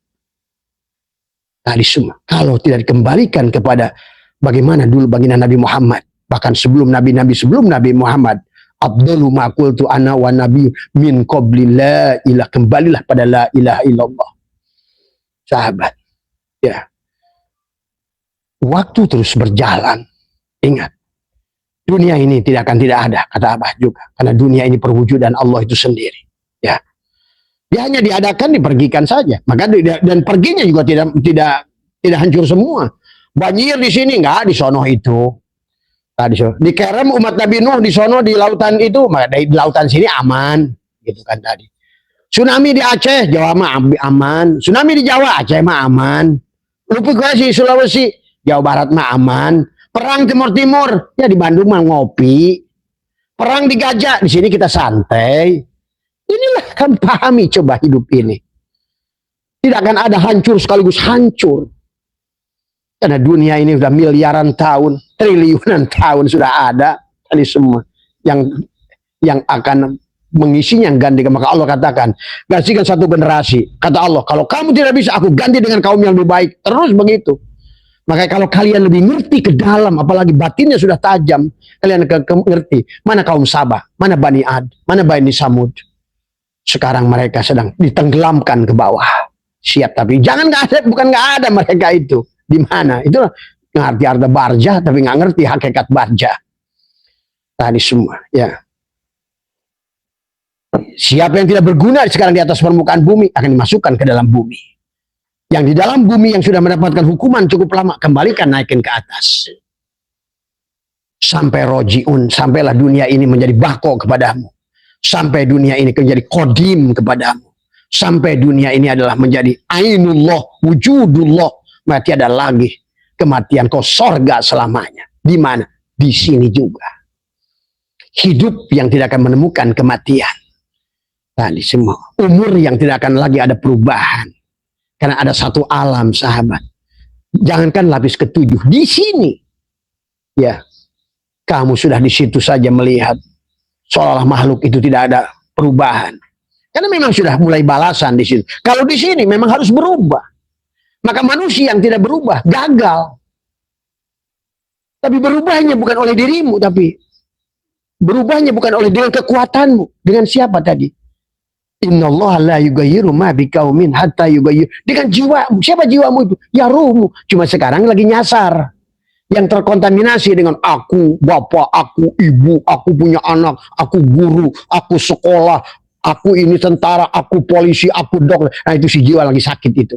Tadi semua. Kalau tidak dikembalikan kepada bagaimana dulu baginda Nabi Muhammad, bahkan sebelum sebelum Nabi Muhammad, Abdullu ma qultu ana wa nabi min qabli la ilah, kembalilah pada la ilaha illallah. Sahabat, ya. Waktu terus berjalan. Ingat, dunia ini tidak ada, kata Abah juga. Karena dunia ini perwujudan Allah itu sendiri. Ya. Dia hanya diadakan, dipergikan saja. Maka dan perginya juga tidak hancur semua. Banjir di sini enggak, di sono itu. Di Kerem umat Nabi Nuh di sono di lautan itu, maka di lautan sini aman, gitu kan tadi. Tsunami di Aceh, Jawa mah aman. Tsunami di Jawa, Aceh mah aman. Lupikulasi Sulawesi, Jawa Barat mah aman. Perang Timur Timur, ya di Bandung mah ngopi. Perang di Gajah, di sini kita santai. Inilah kan pahami coba hidup ini. Tidak akan ada hancur sekaligus hancur. Karena dunia ini sudah miliaran tahun, triliunan tahun sudah ada. Tadi semua. yang akan mengisinya, gantikan. Maka Allah katakan, gantikan satu generasi. Kata Allah, kalau kamu tidak bisa, aku ganti dengan kaum yang lebih baik. Terus begitu. Maka kalau kalian lebih ngerti ke dalam, apalagi batinnya sudah tajam, kalian ngerti mana kaum Sabah, mana Bani Ad, mana Bani Samud. Sekarang mereka sedang ditenggelamkan ke bawah. Siap, tapi jangan nggak ada, bukan nggak ada mereka itu. Di mana? Itu ngerti arti barja, tapi nggak ngerti hakikat barja. Tadi semua, ya. Siapa yang tidak berguna sekarang di atas permukaan bumi akan dimasukkan ke dalam bumi. Yang di dalam bumi yang sudah mendapatkan hukuman cukup lama, kembalikan, naikin ke atas. Sampai rojiun, sampailah dunia ini menjadi bako kepadamu. Sampai dunia ini menjadi kodim kepadamu. Sampai dunia ini adalah menjadi ainullah, wujudullah. Mati ada lagi kematian, kau sorga selamanya. Di mana? Di sini juga. Hidup yang tidak akan menemukan kematian. Tadi semua. Umur yang tidak akan lagi ada perubahan. Karena ada satu alam, sahabat. Jangankan lapis ketujuh. Di sini. Ya. Kamu sudah di situ saja melihat. Seolah makhluk itu tidak ada perubahan. Karena memang sudah mulai balasan di situ. Kalau di sini memang harus berubah. Maka manusia yang tidak berubah, gagal. Tapi berubahnya bukan oleh dirimu, tapi berubahnya bukan oleh dengan kekuatanmu. Dengan siapa tadi? Innallaha la yughayyiru ma biqaumin hatta yughayyiru. Dengan jiwamu. Siapa jiwamu itu? Ya ruhmu. Cuma sekarang lagi nyasar. Yang terkontaminasi dengan aku, bapak, aku, ibu, aku punya anak, aku guru, aku sekolah, aku ini tentara, aku polisi, aku dokter. Nah itu si jiwa lagi sakit itu.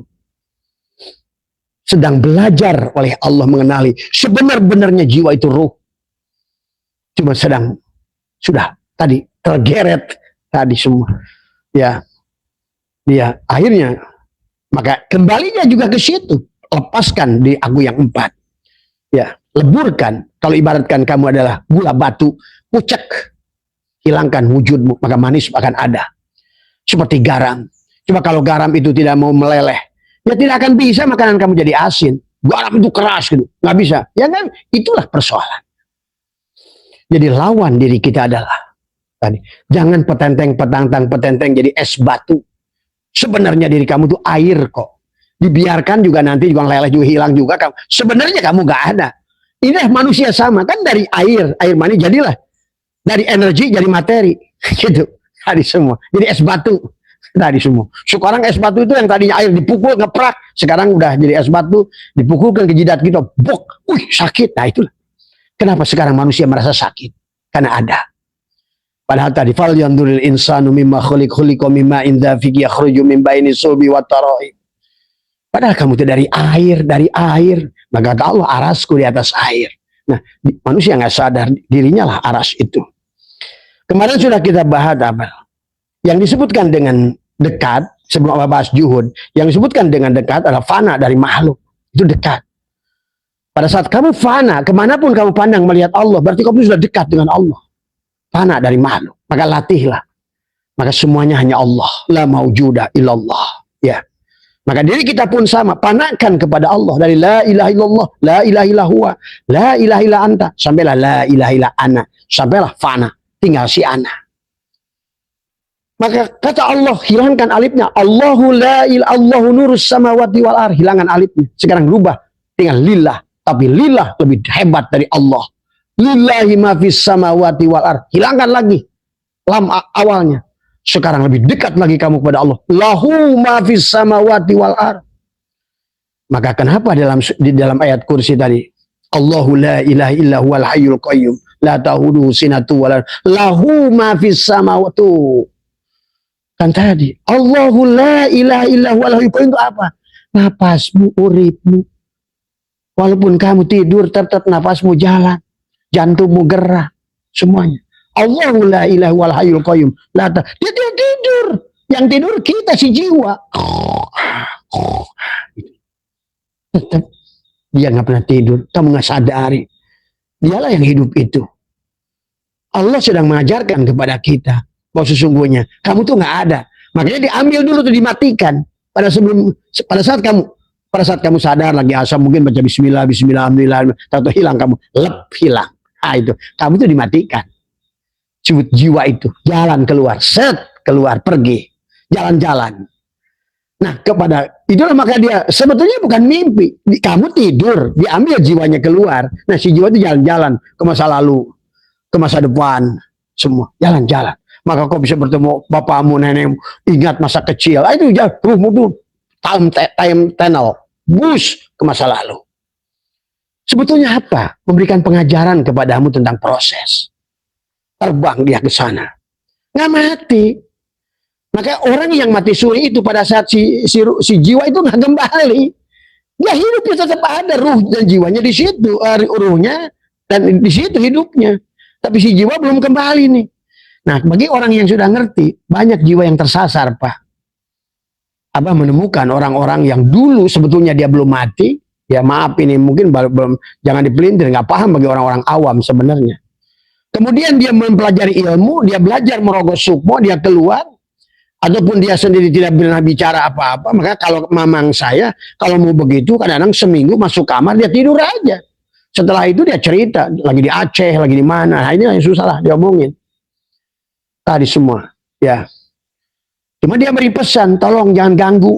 Sedang belajar oleh Allah mengenali sebenar-benarnya jiwa itu ruh. Cuma sedang, sudah tadi tergeret tadi semua. Ya, dia akhirnya maka kembalinya juga ke situ. Lepaskan di aku yang 4. Ya, leburkan. Kalau ibaratkan kamu adalah gula batu, pucek, hilangkan wujudmu, maka manis akan ada. Seperti garam. Coba kalau garam itu tidak mau meleleh, ya tidak akan bisa makanan kamu jadi asin. Garam itu keras gitu, nggak bisa. Ya kan, itulah persoalan. Jadi lawan diri kita adalah tadi, jangan petenteng jadi es batu. Sebenarnya diri kamu tuh air kok. Dibiarkan juga nanti juga leleh juga hilang juga kamu. Sebenarnya kamu nggak ada. Ini manusia sama kan, dari air mani jadilah dari energi jadi materi gitu. Tadi semua jadi es batu tadi semua. Sekarang es batu itu yang tadinya air dipukul ngeprak, sekarang udah jadi es batu, dipukulkan ke jidat kita, bok, sakit. Nah itulah kenapa sekarang manusia merasa sakit, karena ada. Padahal tadi fal yanduril insanu mimma khuliqa mimma inda fiqi yakhruju min baini sulbi wa taraib. Padahal kamu itu dari air, maka kata Allah, arasku di atas air. Nah, manusia nggak sadar dirinya lah aras itu. Kemarin sudah kita bahas apa? Yang disebutkan dengan dekat, sebelum Allah bahas juhud, yang disebutkan dengan dekat adalah fana dari makhluk. Itu dekat. Pada saat kamu fana, kemanapun kamu pandang melihat Allah, berarti kamu sudah dekat dengan Allah. Fana dari makhluk. Maka latihlah. Maka semuanya hanya Allah. La maujuda illallah. Ya. Maka diri kita pun sama, panakan kepada Allah dari la ilaha illallah, la ilaha illallah, la ilaha illa anta, sampailah la ilaha illa ana, sampailah fana, tinggal si ana. Maka kata Allah, hilangkan alifnya, Allahu la ilaha Allahu nurus samawati wal ar, hilangkan alifnya. Sekarang rubah, tinggal lillah, tapi lillah lebih hebat dari Allah. Lillahi ma fis samawati wal ar, hilangkan lagi lam awalnya. Sekarang lebih dekat lagi kamu kepada Allah. Lahu ma fis samawati wal ar. Maka kenapa di dalam ayat kursi tadi, Allahu la ilaha illa huwal hayyul qayyum, la ta'khudhuhu sinatu wa la lahu ma fis samawati. Kan tadi, Allahu la ilaha illa huwal hayyul qayyum itu apa? Napasmu, uripmu. Walaupun kamu tidur, tetap napasmu jalan, jantungmu gerak, semuanya. Allahu la ilaha wal hayyul qayyum. Dia tidur. Yang tidur kita si jiwa. Tetap dia nggak pernah tidur. Kamu nggak sadari. Dialah yang hidup itu. Allah sedang mengajarkan kepada kita bahwa sesungguhnya kamu tuh nggak ada. Makanya diambil dulu tuh, dimatikan. Pada saat kamu sadar lagi asam, mungkin baca bismillah, alhamdulillah, tahu hilang kamu, hilang. Ah itu, kamu tuh dimatikan. Sebut jiwa itu jalan keluar, set keluar pergi, jalan-jalan. Nah, itulah maka dia sebetulnya bukan mimpi. Kamu tidur, diambil jiwanya keluar. Nah, si jiwa itu jalan-jalan ke masa lalu, ke masa depan, semua jalan-jalan. Maka kau bisa bertemu bapakmu, nenekmu, ingat masa kecil. Itu time tunnel, bus ke masa lalu. Sebetulnya apa? Memberikan pengajaran kepadamu tentang proses. Terbang dia ke sana. Nggak mati. Maka orang yang mati suri itu pada saat si jiwa itu nggak kembali. Dia hidupnya tetap ada, ruh dan jiwanya di situ, ruhnya dan di situ hidupnya. Tapi si jiwa belum kembali nih. Nah, bagi orang yang sudah ngerti, banyak jiwa yang tersasar, Pak. Abah menemukan orang-orang yang dulu sebetulnya dia belum mati. Ya maaf ini mungkin belum, jangan dipelintir, nggak paham bagi orang-orang awam sebenarnya. Kemudian dia mempelajari ilmu, dia belajar merogoh sukmo, dia keluar. Ataupun dia sendiri tidak pernah bicara apa-apa, maka kalau mamang saya, kalau mau begitu, kadang-kadang seminggu masuk kamar, dia tidur aja. Setelah itu dia cerita, lagi di Aceh, lagi di mana, nah ini yang susah lah diomongin. Tadi semua, ya. Cuma dia beri pesan, tolong jangan ganggu.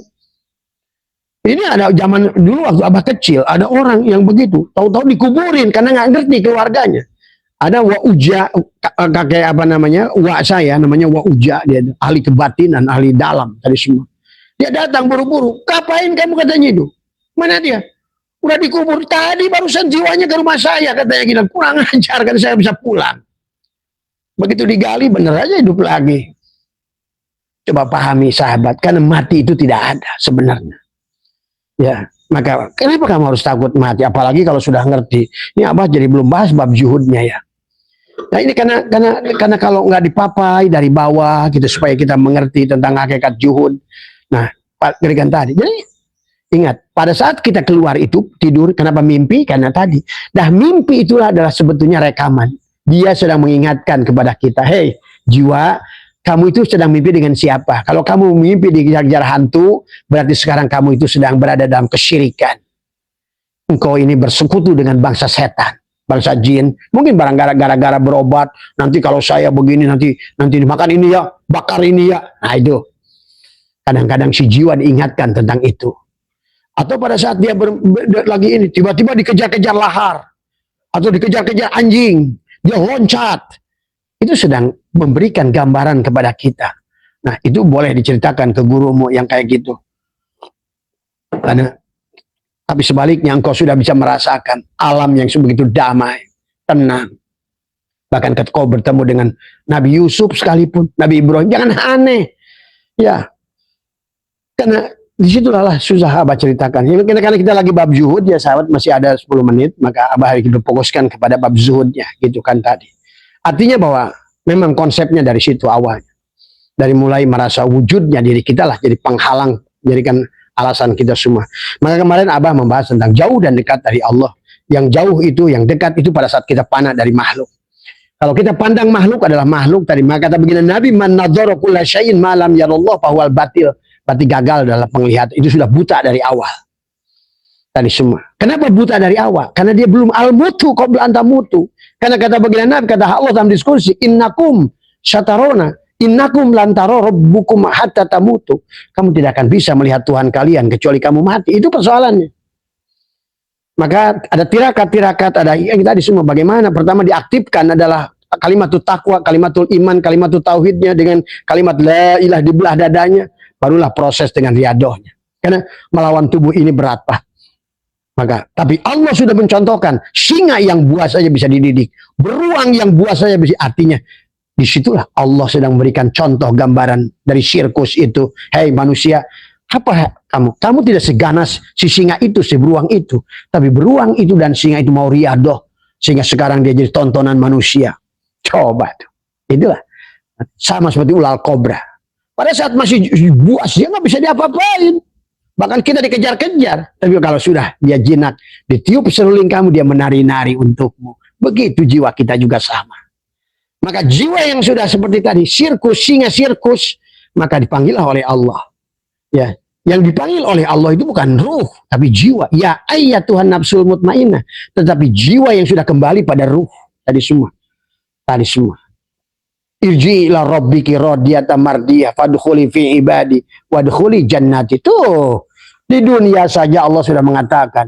Ini ada zaman dulu waktu abah kecil, ada orang yang begitu, tahu-tahu dikuburin, karena nggak ngerti keluarganya. Ada Wa Uja, kakek apa namanya, Wa saya, namanya Wa Uja, dia ahli kebatinan, ahli dalam, tadi semua. Dia datang buru-buru, ngapain kamu katanya itu? Mana dia? Udah dikubur, tadi barusan jiwanya ke rumah saya, katanya gini, kurang ajar, kan saya bisa pulang. Begitu digali, bener aja hidup lagi. Coba pahami sahabat, karena mati itu tidak ada sebenarnya. Ya, maka kenapa kamu harus takut mati? Apalagi kalau sudah ngerti. Ini Abah jadi belum bahas bab zuhudnya ya. Nah ini karena kalau nggak dipapai dari bawah gitu supaya kita mengerti tentang hakikat zuhud. Nah, Pak berikan tadi. Jadi ingat, pada saat kita keluar itu tidur, kenapa mimpi? Karena tadi. Nah, mimpi itulah adalah sebetulnya rekaman. Dia sedang mengingatkan kepada kita, hei jiwa, kamu itu sedang mimpi dengan siapa? Kalau kamu mimpi dikejar-kejar hantu, berarti sekarang kamu itu sedang berada dalam kesyirikan. Engkau ini bersekutu dengan bangsa setan. Bangsa jin, mungkin barang gara-gara berobat, nanti kalau saya begini, nanti dimakan ini ya, bakar ini ya. Nah itu, kadang-kadang si jiwa diingatkan tentang itu. Atau pada saat dia lagi ini, tiba-tiba dikejar-kejar lahar, atau dikejar-kejar anjing, dia loncat. Itu sedang memberikan gambaran kepada kita. Nah itu boleh diceritakan ke gurumu yang kayak gitu. Karena tapi sebaliknya engkau sudah bisa merasakan alam yang begitu damai, tenang. Bahkan ketika kau bertemu dengan Nabi Yusuf sekalipun, Nabi Ibrahim, jangan aneh. Ya, karena disitulah susah Abah ceritakan. Karena kita lagi bab zuhud ya sahabat, masih ada 10 menit, maka Abah hari kita fokuskan kepada bab zuhudnya, gitu kan tadi. Artinya bahwa memang konsepnya dari situ awalnya. Dari mulai merasa wujudnya diri kita lah jadi penghalang, jadikan alasan kita semua. Maka kemarin Abah membahas tentang jauh dan dekat dari Allah. Yang jauh itu, yang dekat itu pada saat kita panah dari makhluk. Kalau kita pandang makhluk adalah makhluk tadi, maka kata begini Nabi, man nadzara kulla syai'in ma lam yarallah fa huwal batil. Berarti gagal dalam penglihatan. Itu sudah buta dari awal. Tadi semua. Kenapa buta dari awal? Karena dia belum al-mutu qabla anta mutu. Karena kata begini Nabi, kata Allah dalam diskusi, innakum syatarona innakum lantaro rabbukum hatta tamutu. Kamu tidak akan bisa melihat Tuhan kalian kecuali kamu mati. Itu persoalannya. Maka ada tirakat-tirakat, ada yang tadi semua. Bagaimana? Pertama diaktifkan adalah kalimatul takwa, kalimatul iman, kalimatul tauhidnya dengan kalimat la ilah di belah dadanya. Barulah proses dengan riadohnya. Karena melawan tubuh ini berat, Pak. Maka, tapi Allah sudah mencontohkan singa yang buas saja bisa dididik, beruang yang buas saja bisa. Artinya disitulah Allah sedang memberikan contoh gambaran dari sirkus itu. Hei manusia, apa kamu? Kamu tidak seganas si singa itu, si beruang itu. Tapi beruang itu dan singa itu mau riadoh. Sehingga sekarang dia jadi tontonan manusia. Coba tuh. Itulah. Sama seperti ular kobra. Pada saat masih buas, dia nggak bisa diapa-apain. Bahkan kita dikejar-kejar. Tapi kalau sudah dia jinak, ditiup seruling kamu, dia menari-nari untukmu. Begitu jiwa kita juga sama. Maka jiwa yang sudah seperti tadi, sirkus, singa sirkus, maka dipanggillah oleh Allah. Ya, yang dipanggil oleh Allah itu bukan ruh, tapi jiwa. Ya ayat Tuhan nafsul mutmainnah, tetapi jiwa yang sudah kembali pada ruh. Tadi semua. irji ila rabbiki radiyatan mardiyah fadkhuli fi ibadi wadkhuli jannati. Tuh, di dunia saja Allah sudah mengatakan.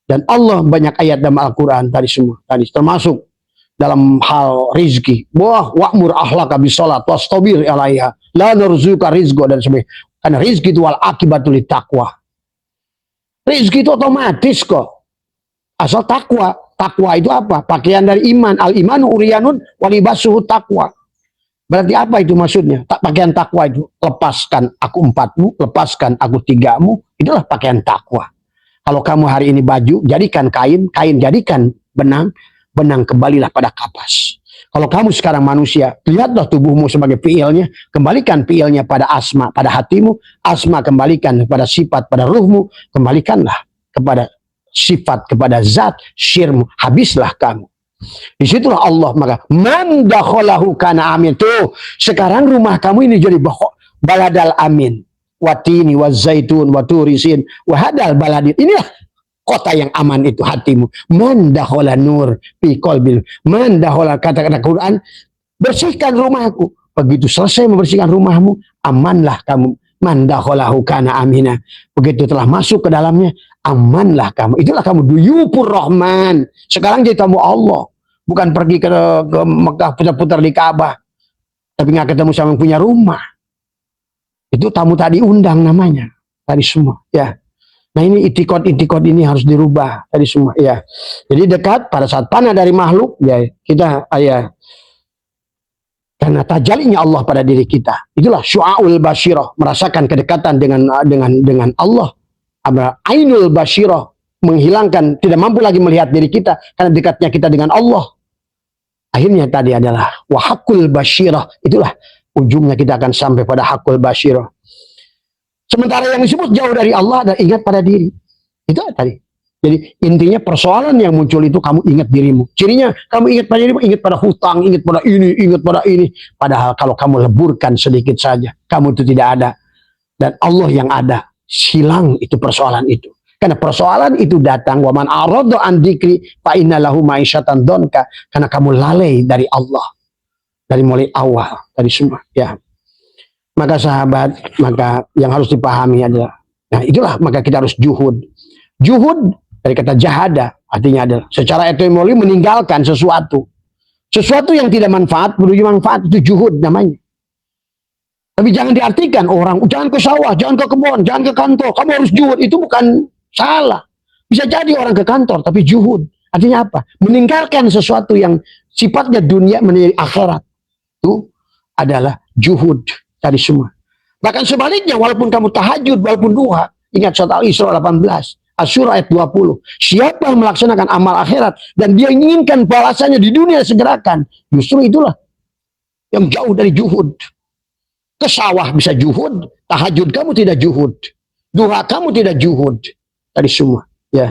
Dan Allah banyak ayat dalam Al-Quran tadi semua. Tadi termasuk dalam hal rizki. Wa'mur ahlaka bisolat wastabir alaiha. La nurzuka rizqo dan sebagainya. Karena rizki itu wal akibatul taqwa. Rizki itu otomatis kok. Asal takwa. Takwa itu apa? Pakaian dari iman. Al-imanu uriyanun walibasuhu takwa. Berarti apa itu maksudnya? Pakaian takwa itu. Lepaskan aku 4-mu, lepaskan aku 3-mu. Itulah pakaian takwa. Kalau kamu hari ini baju, jadikan kain. Kain jadikan benang. Benang kembalilah pada kapas. Kalau kamu sekarang manusia, lihatlah tubuhmu sebagai fiilnya, kembalikan fiilnya pada asma, pada hatimu, asma kembalikan kepada sifat, pada ruhmu, kembalikanlah kepada sifat, kepada zat, syirmu, habislah kamu. Disitulah Allah, maka man dakhalahu kana amin. Tuh, sekarang rumah kamu ini jadi baladal amin. Watini, wazaitun, waturisin, wahadal baladin. Inilah kota yang aman itu hatimu. Man dakhala nur fi qalbil. Man dakhala, kata-kata Quran, bersihkan rumahku. Begitu selesai membersihkan rumahmu, amanlah kamu. Man dakhalahu kana amina. Begitu telah masuk ke dalamnya, amanlah kamu. Itulah kamu duyupur rahman. Sekarang jadi tamu Allah. Bukan pergi ke Mekah putar-putar di Ka'bah, tapi nggak ketemu sama yang punya rumah. Itu tamu tadi undang namanya. Tadi semua, ya. Nah ini itikot-itikot ini harus dirubah tadi semua, ya. Jadi dekat pada saat panah dari makhluk, ya kita, ya, karena tajalinya Allah pada diri kita. Itulah syu'aul basyirah, merasakan kedekatan dengan Allah. Ainul basyirah, menghilangkan, tidak mampu lagi melihat diri kita karena dekatnya kita dengan Allah. Akhirnya tadi adalah wahakul basyirah. Itulah ujungnya kita akan sampai pada hakul basyirah. Sementara yang disebut jauh dari Allah dan ingat pada diri. Itu tadi. Jadi intinya persoalan yang muncul itu kamu ingat dirimu. Cirinya kamu ingat pada dirimu, ingat pada hutang, ingat pada ini, ingat pada ini. Padahal kalau kamu leburkan sedikit saja, kamu itu tidak ada. Dan Allah yang ada. Hilang itu persoalan itu. Karena persoalan itu datang, wa man arada an dzikri fa inna lahu ma'isyatan donka. Karena kamu lalai dari Allah. Dari mulai awal, dari semua, ya. Maka sahabat, maka yang harus dipahami adalah, nah itulah maka kita harus juhud. Juhud dari kata jahada, artinya adalah secara etimologi meninggalkan sesuatu. Sesuatu yang tidak manfaat menuju manfaat, itu juhud namanya. Tapi jangan diartikan orang, jangan ke sawah, jangan ke kebun, jangan ke kantor, kamu harus juhud. Itu bukan salah. Bisa jadi orang ke kantor, tapi juhud. Artinya apa? Meninggalkan sesuatu yang sifatnya dunia menjadi akhirat. Itu adalah juhud. Tadi semua. Bahkan sebaliknya, walaupun kamu tahajud, walaupun duha, ingat surat Al-Isra 18, Asy-Syura ayat 20. Siapa yang melaksanakan amal akhirat dan dia inginkan balasannya di dunia segerakan, justru itulah yang jauh dari juhud. Ke sawah bisa juhud, tahajud kamu tidak juhud, duha kamu tidak juhud. Tadi semua, ya.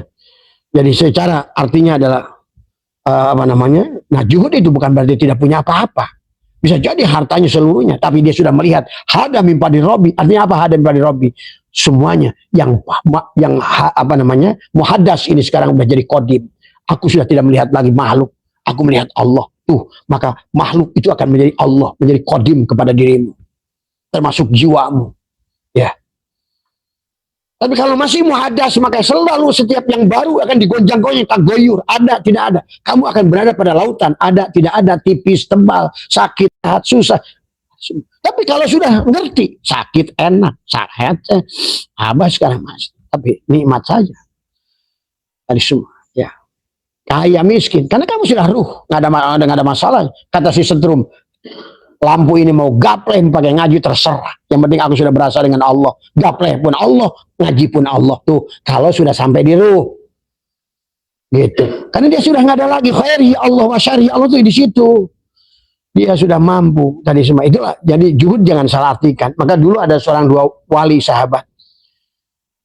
Jadi secara artinya adalah nah juhud itu bukan berarti tidak punya apa-apa. Bisa jadi hartanya seluruhnya, tapi dia sudah melihat hada min padi robi. Artinya apa hada min padi robi? Semuanya yang muhaddas ini sekarang sudah jadi kodim. Aku sudah tidak melihat lagi makhluk, aku melihat Allah. Tuh, maka makhluk itu akan menjadi Allah, menjadi kodim kepada dirimu, termasuk jiwamu, ya. Tapi kalau masih muhaddas, maka selalu setiap yang baru akan digonjang-gonjang, tagoyur, ada, tidak ada. Kamu akan berada pada lautan, ada, tidak ada, tipis, tebal, sakit, susah. Tapi kalau sudah ngerti, sakit, enak, sehat, abah sekarang mas. Tapi nikmat saja. Tadi semua, ya. Kaya miskin, karena kamu sudah ruh, nggak ada masalah. Kata si setrum, lampu ini mau gapleh pakai ngaji terserah. Yang penting aku sudah berasa dengan Allah. Gapleh pun Allah, ngaji pun Allah. Tuh, kalau sudah sampai di ruh. Gitu. Karena dia sudah nggak ada lagi khairi Allah wa syari Allah tuh di situ. Dia sudah mampu tadi semua. Itulah. Jadi juhud jangan salah artikan. Maka dulu ada seorang dua wali sahabat.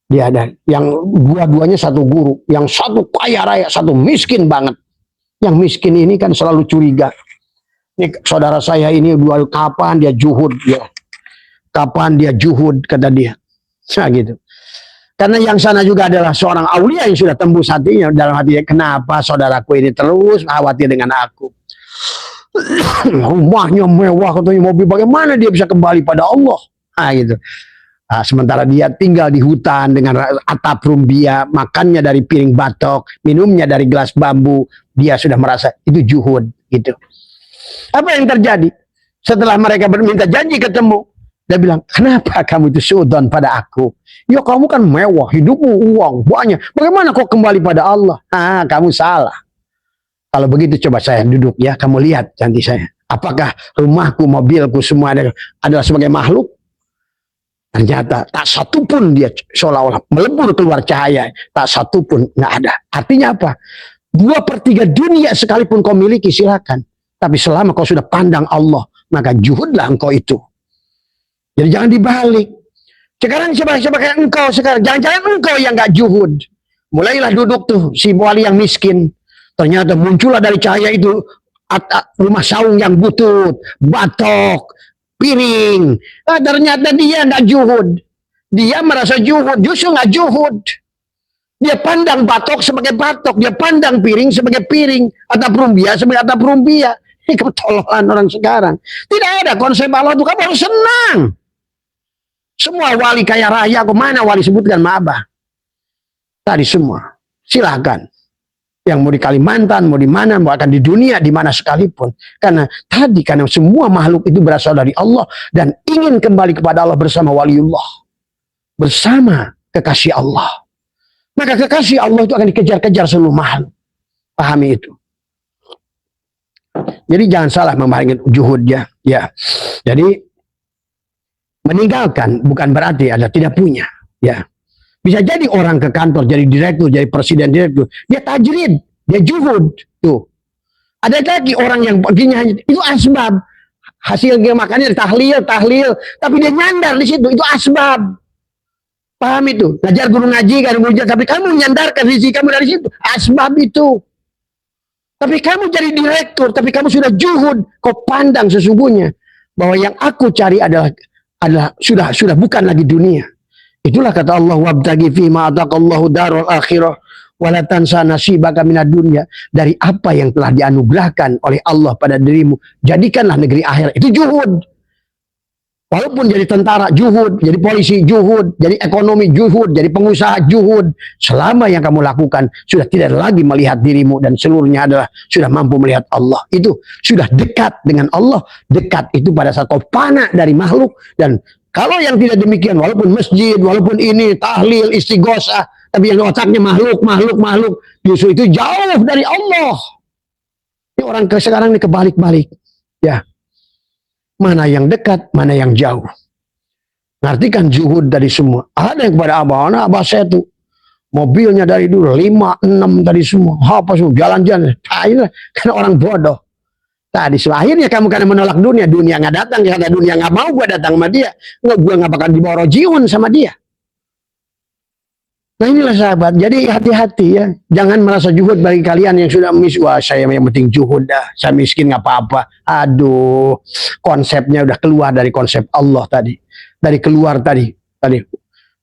Dia ada yang dua-duanya satu guru, yang satu kaya raya, satu miskin banget. Yang miskin ini kan selalu curiga. Ini saudara saya ini dua kapan dia juhud ya. Kapan dia juhud kata dia. Nah gitu. Karena yang sana juga adalah seorang aulia yang sudah tembus hatinya dalam hatinya. Kenapa saudaraku ini terus khawatir dengan aku? Rumahnya mewah, katanya mobil, bagaimana dia bisa kembali pada Allah? Gitu. Sementara dia tinggal di hutan dengan atap rumbia, makannya dari piring batok, minumnya dari gelas bambu, dia sudah merasa itu juhud gitu. Apa yang terjadi? Setelah mereka minta janji ketemu, dia bilang, kenapa kamu itu suudon pada aku? Ya kamu kan mewah, hidupmu uang banyak, bagaimana kok kembali pada Allah? Kamu salah. Kalau begitu coba saya duduk ya, kamu lihat janji saya. Apakah rumahku, mobilku semua adalah sebagai makhluk? Ternyata tak satu pun dia seolah-olah melebur keluar cahaya. Tak satu pun nggak ada. Artinya apa? 2/3 dunia sekalipun kau miliki silakan. Tapi selama kau sudah pandang Allah, maka juhudlah engkau itu. Jadi jangan dibalik. Sekarang siapa kayak engkau sekarang. Jangan-jangan engkau yang nggak juhud. Mulailah duduk tuh si wali yang miskin. Ternyata muncullah dari cahaya itu rumah saung yang butut, batok, piring. Ternyata dia nggak juhud. Dia merasa juhud, justru nggak juhud. Dia pandang batok sebagai batok, dia pandang piring sebagai piring, atap rumbia sebagai atap rumbia. Ini ketololan orang sekarang. Tidak ada konsep Allah itu, kamu harus senang. Semua wali kaya raya, kemana wali sebutkan Ma'abah? Tadi semua, silakan. Yang mau di Kalimantan, mau di mana, mau akan di dunia, di mana sekalipun. Karena semua makhluk itu berasal dari Allah dan ingin kembali kepada Allah bersama waliullah. Bersama kekasih Allah. Maka kekasih Allah itu akan dikejar-kejar seluruh makhluk. Pahami itu. Jadi jangan salah memahami juhudnya. Ya. Jadi meninggalkan bukan berarti adalah tidak punya. Ya. Bisa jadi orang ke kantor, jadi direktur, jadi presiden direktur. Dia tajrid, dia juhud. Tuh. Ada lagi orang yang baginya hanya, itu asbab. Hasil dia makannya tahlil. Tapi dia nyandar di situ, itu asbab. Paham itu? Ngajar guru ngaji, tapi kamu nyandarkan rezeki kamu dari situ. Asbab itu. Tapi kamu jadi direktur, tapi kamu sudah juhud. Kau pandang sesungguhnya. Bahwa yang aku cari adalah sudah bukan lagi dunia. Itulah kata Allah, wabtaghi fima ataqallahu darul akhirah wala tansa nasibaka minad dunya. Dari apa yang telah dianugerahkan oleh Allah pada dirimu, jadikanlah negeri akhirat. Itu juhud. Walaupun jadi tentara juhud, jadi polisi juhud, jadi ekonomi juhud, jadi pengusaha juhud. Selama yang kamu lakukan sudah tidak lagi melihat dirimu dan seluruhnya adalah sudah mampu melihat Allah. Itu sudah dekat dengan Allah. Dekat itu pada saat kau fana dari makhluk. Dan kalau yang tidak demikian, walaupun masjid, walaupun ini tahlil, istighosah, tapi yang otaknya makhluk, justru itu jauh dari Allah. Ini orang sekarang ini kebalik-balik. Ya. Mana yang dekat, mana yang jauh. Ngartikan juhud dari semua. Ada yang kepada abah saya tuh. Mobilnya dari dulu, 5, 6 tadi semua. Apa semua, jalan-jalan. Karena orang bodoh. Tadi akhirnya kamu karena menolak dunia. Dunia nggak datang, karena dunia nggak mau gue datang sama dia. Gue nggak bakal dibawa rojiun sama dia. Nah inilah sahabat, jadi hati-hati ya. Jangan merasa juhud bagi kalian yang sudah wah saya yang penting juhud dah. Saya miskin nggak apa-apa. Aduh, konsepnya udah keluar dari konsep Allah tadi. Dari keluar tadi.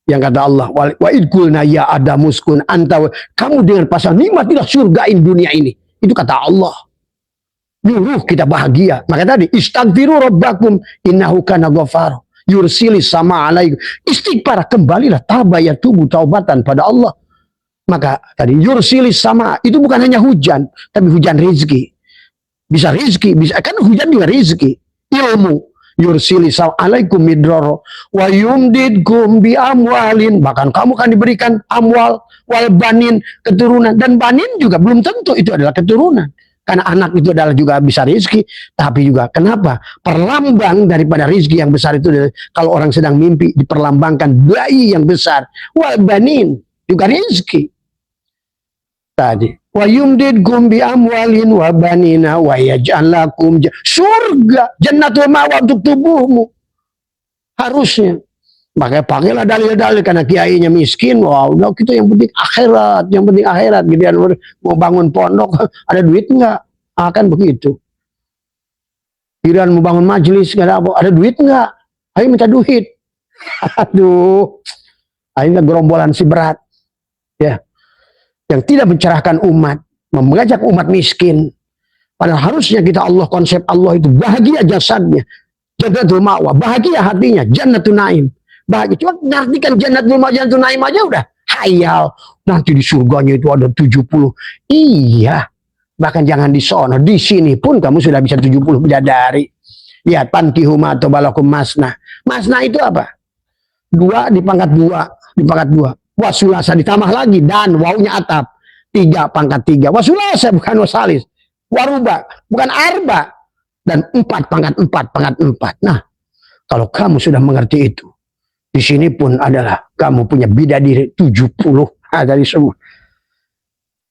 Yang kata Allah, wa idkulna ya adamuskun anta. Kamu dengan pasal nikmatilah surgain dunia ini. Itu kata Allah. Nyuruh kita bahagia. Maka tadi, istaghfiru rabbakum innahu kana ghafar. Yursilis sama alaikum. Istighfar, kembalilah tabaya tubuh taubatan pada Allah. Maka tadi yursilis sama, itu bukan hanya hujan, tapi hujan rezeki. Bisa rezeki, bisa kan hujan juga rezeki. Ilmu. Yursilis sama alaikum midroro wa yumdidkum bi amwalin. Bahkan kamu akan diberikan amwal wal banin, keturunan. Dan banin juga belum tentu itu adalah keturunan. Karena anak itu adalah juga bisa rezeki, tapi juga kenapa? Perlambang daripada rezeki yang besar itu kalau orang sedang mimpi diperlambangkan bayi yang besar. Wal banin juga rezeki. Tadi wa yumdidkum bi amwalin wa banina wa yaj'al lakum surga, jannatul ma'wa untuk tubuhmu. Harusnya. Makanya pakailah dalil-dalil karena kiainya miskin. Wah, udah kita yang penting akhirat, Gitu. Mau bangun pondok, ada duit enggak? Akan begitu. Giliran mau bangun majelis, ada duit enggak? Ayo minta duit. Aduh. Akhirnya gerombolan si berat. Ya. Yang tidak mencerahkan umat, mengajak umat miskin. Padahal harusnya kita Allah, konsep Allah itu bahagia jasadnya, jannatul ma'wa, bahagia hatinya, jannatul naim. Bahagia. Cuma ngartikan jannatul ma'wa, jannatul naim aja udah hayal. Nanti di surganya itu ada 70. Iya. Bahkan jangan di sono, di sini pun kamu sudah bisa 70 bidadari. Lihat pantihuma atau balakum masna. Masna itu apa? 2 dipangkat 2, dipangkat 2. Wasulasa ditambah lagi dan wawunya atap. 3 pangkat 3. Wasulasa bukan wasalis. Waruba bukan arba. Dan 4 pangkat 4 pangkat 4. Nah, kalau kamu sudah mengerti itu, di sini pun adalah kamu punya bidadari 70 dari semua.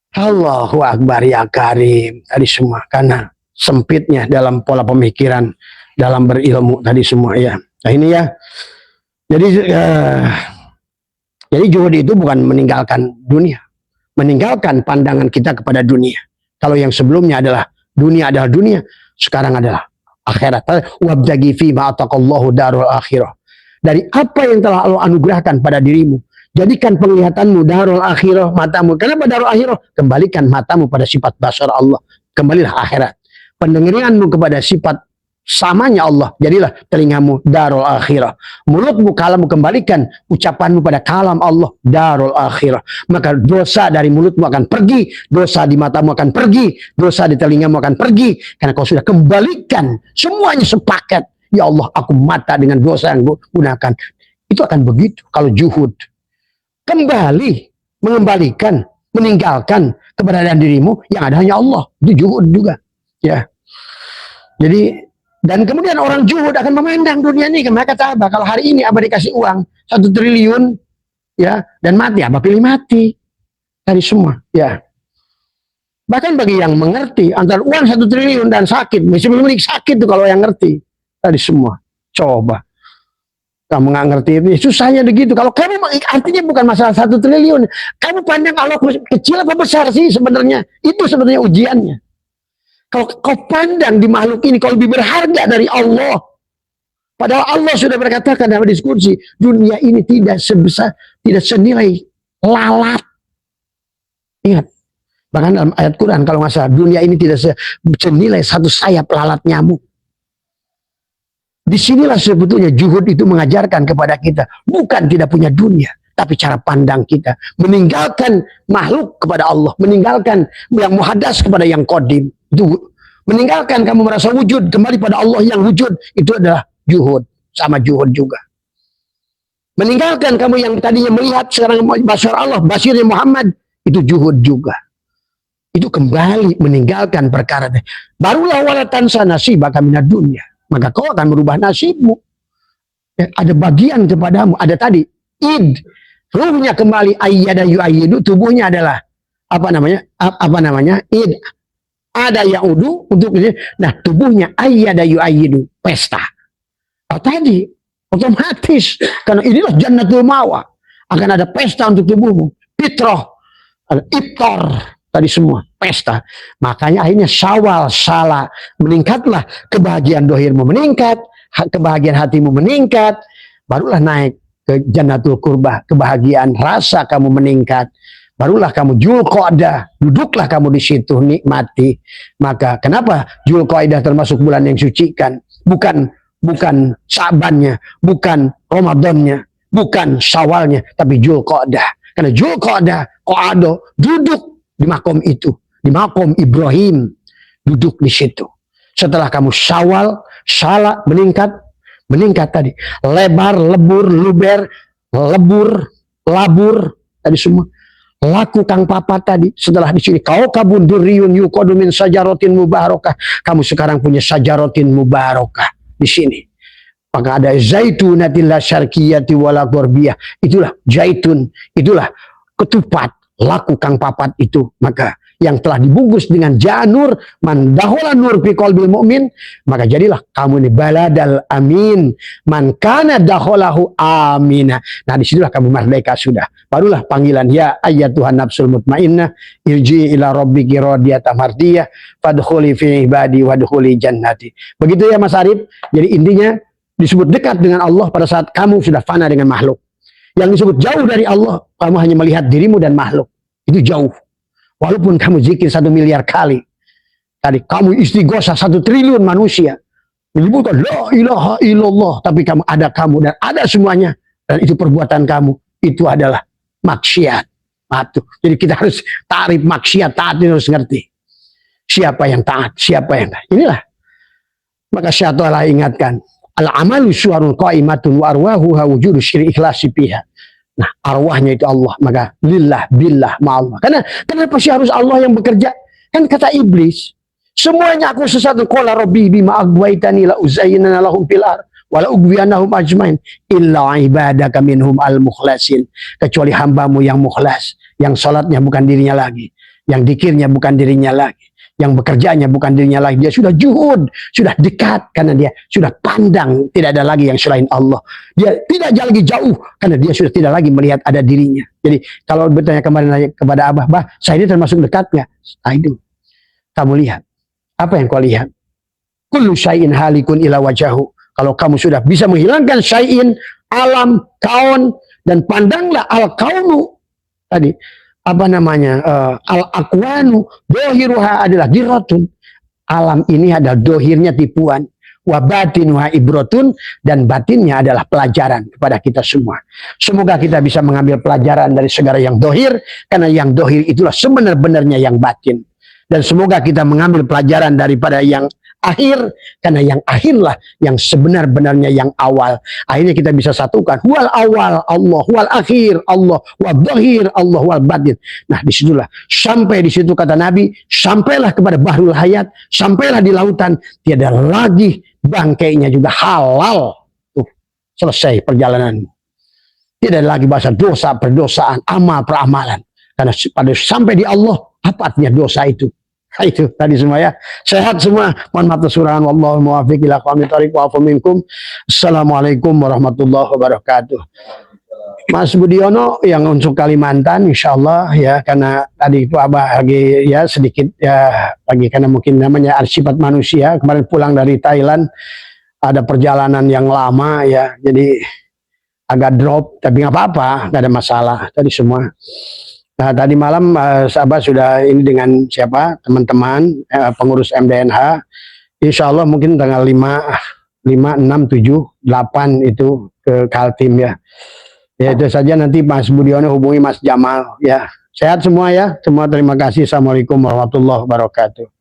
Allahu Akbar ya Karim tadi semua, karena sempitnya dalam pola pemikiran, dalam berilmu tadi semua ya. Nah ini ya. Jadi zuhud itu bukan meninggalkan dunia, meninggalkan pandangan kita kepada dunia. Kalau yang sebelumnya adalah dunia, sekarang adalah akhirat. Wabtaghi fi ma ataqallahu darul akhirah. Dari apa yang telah Allah anugerahkan pada dirimu, jadikan penglihatanmu darul akhirah, matamu. Kenapa darul akhirah? Kembalikan matamu pada sifat basar Allah. Kembalilah akhirat. Pendengaranmu kepada sifat samanya Allah, jadilah telingamu darul akhirah. Mulutmu, kalammu, kembalikan ucapanmu pada kalam Allah, darul akhirah. Maka dosa dari mulutmu akan pergi, dosa di matamu akan pergi, dosa di telingamu akan pergi, karena kau sudah kembalikan semuanya sepaket. Ya Allah, aku mata dengan dosa yang gunakan. Itu akan begitu kalau zuhud. Kembali, mengembalikan, meninggalkan keberadaan dirimu yang ada hanya Allah. Itu zuhud juga. Ya. Jadi, dan kemudian orang zuhud akan memandang dunia ini. Mereka kata apa? Kalau hari ini Abah dikasih uang 1 triliun, ya, dan mati, Abah pilih mati. Dari semua, ya. Bahkan bagi yang mengerti antara uang 1 triliun dan sakit, masih belum sakit tuh kalau yang ngerti. Dari semua. Coba. Kamu nggak ngerti itu, susahnya begitu. Kalau kamu, artinya bukan masalah 1 triliun. Kamu pandang Allah kecil apa besar sih sebenarnya? Itu sebenarnya ujiannya. Kalau kau pandang di makhluk ini, kau lebih berharga dari Allah. Padahal Allah sudah berkatakan dalam diskusi, dunia ini tidak sebesar, tidak senilai lalat. Ingat, bahkan dalam ayat Quran kalau nggak salah, dunia ini tidak senilai 1 sayap lalat nyamuk. Disinilah sebetulnya zuhud itu mengajarkan kepada kita, bukan tidak punya dunia, tapi cara pandang kita. Meninggalkan makhluk kepada Allah, meninggalkan yang muhadas kepada yang qadim. Itu meninggalkan kamu merasa wujud, kembali pada Allah yang wujud, itu adalah zuhud. Sama zuhud juga. Meninggalkan kamu yang tadinya melihat, sekarang basar Allah, basirnya Muhammad, itu zuhud juga. Itu kembali meninggalkan perkara. Barulah walatan sanasibaka minad dunya. Maka kau akan merubah nasibmu. Ya, ada bagian kepadamu. Ada tadi id, ruhnya kembali, ayyada yu'ayyidu, tubuhnya adalah apa namanya id. Ada yang udu untuk ini. Nah, tubuhnya ayyada yu'ayyidu, pesta. Tadi otomatis, karena inilah jannatul ma'wa, akan ada pesta untuk tubuhmu. Fitrah, iftar, tadi semua pesta. Makanya akhirnya syawal, salah, meningkatlah kebahagiaan dohirmu meningkat, kebahagiaan hatimu meningkat, barulah naik ke jannatul qurbah, kebahagiaan rasa kamu meningkat, barulah kamu Dzulqa'dah, duduklah kamu di situ nikmati. Maka kenapa Dzulqa'dah termasuk bulan yang sucikan? Bukan Syabannya, bukan Ramadannya, bukan Syawalnya, tapi Dzulqa'dah. Karena Dzulqa'dah, Qa'ado, duduk di makom itu, di makom Ibrahim, duduk di situ. Setelah kamu Syawal, salah meningkat tadi, lebar, lebur, luber, lebur, labur, tadi semua. Laku kang papat tadi, setelah di sini kau kabun duriyun yuqadu min sajarotin mubarakah, kamu sekarang punya sajarotin mubarakah di sini. Maka ada zaitunatil syarqiyati wala gharbiyah, itulah zaitun, itulah ketupat, laku kang papat itu. Maka yang telah dibungkus dengan janur, man dahola nur fi qalbil mu'min, maka jadilah kamu ini baladal amin, man kana daholahu amina. Nah disitulah kamu merdeka sudah. Barulah panggilan, ya ayyatuhan nafsul mutmainnah irji ila rabbiki radiyatan mardiyah fadkhuli fi ibadi wadkhuli jannati. Begitu ya Mas Arif. Jadi intinya disebut dekat dengan Allah pada saat kamu sudah fana dengan makhluk. Yang disebut jauh dari Allah, kamu hanya melihat dirimu dan makhluk. Itu jauh. Walaupun kamu zikir 1 miliar kali. Tadi kamu istighosah 1 triliun manusia. Menyebutkan la ilaha illallah. Tapi ada kamu dan ada semuanya. Dan itu perbuatan kamu. Itu adalah maksiat. Jadi kita harus tarif maksiat, taat ini harus ngerti. Siapa yang taat, siapa yang taat. Inilah. Maka syaitan Allah ingatkan. Al-amalu suarun qaimatun wa arwahuha wujudu syiri ikhlasi piha. Nah, arwahnya itu Allah. Maka lillah, billah, ma'allah. Karena kenapa sih harus Allah yang bekerja? Kan kata iblis, semuanya aku sesat. Qala rabbi bima aghwaytani la uzayyinana lahum fil ardh wa la ughwiyanahum ajmain illa ibadaka minhum al-mukhlasin. Kecuali hambamu yang mukhlas, yang salatnya bukan dirinya lagi, yang zikirnya bukan dirinya lagi, yang bekerjanya bukan dirinya lagi. Dia sudah juhud, sudah dekat karena dia sudah pandang tidak ada lagi yang selain Allah. Dia tidak lagi jauh karena dia sudah tidak lagi melihat ada dirinya. Jadi kalau bertanya kemarin kepada Abah, "Bah, saya ini termasuk dekat nggak?" Itu kamu lihat. Apa yang kau lihat? Kullu syai'in halikun ila wajahu. Kalau kamu sudah bisa menghilangkan syai'in, alam, kaun, dan pandanglah al-kaunu tadi. Apa namanya, al-akwanu dohiruha adalah dirotun. Alam ini adalah dohirnya tipuan, wabatinuha ibrotun, dan batinnya adalah pelajaran kepada kita semua. Semoga kita bisa mengambil pelajaran dari segala yang dohir, karena yang dohir itulah sebenar-benarnya yang batin. Dan semoga kita mengambil pelajaran daripada yang akhir, karena yang akhirlah yang sebenar-benarnya yang awal. Akhirnya kita bisa satukan wal awal Allah, wal akhir Allah, wal zahir Allah, wal batin. Nah, disitulah sampai di situ kata Nabi, sampailah kepada bahrul hayat, sampailah di lautan, tiada lagi bangkainya juga halal. Selesai perjalanan. Tidak lagi bahasa dosa, perdosaan, amal, peramalan. Karena pada sampai di Allah, apa artinya dosa itu? Nah, itu tadi semua ya. Sehat semua. Mohon maaf kesalahan. Wallahu muwaffiq ila aqwamit thoriq wa afu minkum. Assalamualaikum warahmatullahi wabarakatuh. Mas Budiono yang untuk Kalimantan, insyaallah ya, karena tadi itu Abah lagi ya sedikit ya lagi karena mungkin namanya sifat manusia, kemarin pulang dari Thailand ada perjalanan yang lama ya, jadi agak drop, tapi nggak apa-apa, nggak ada masalah tadi semua. Nah, tadi malam Abah sudah ini dengan siapa teman-teman pengurus MDNH, insya Allah mungkin tanggal 5, 6, 7, 8 itu ke Kaltim ya. Ya itu saja, nanti Mas Budiono hubungi Mas Jamal ya. Sehat semua ya, semua terima kasih. Assalamualaikum warahmatullahi wabarakatuh.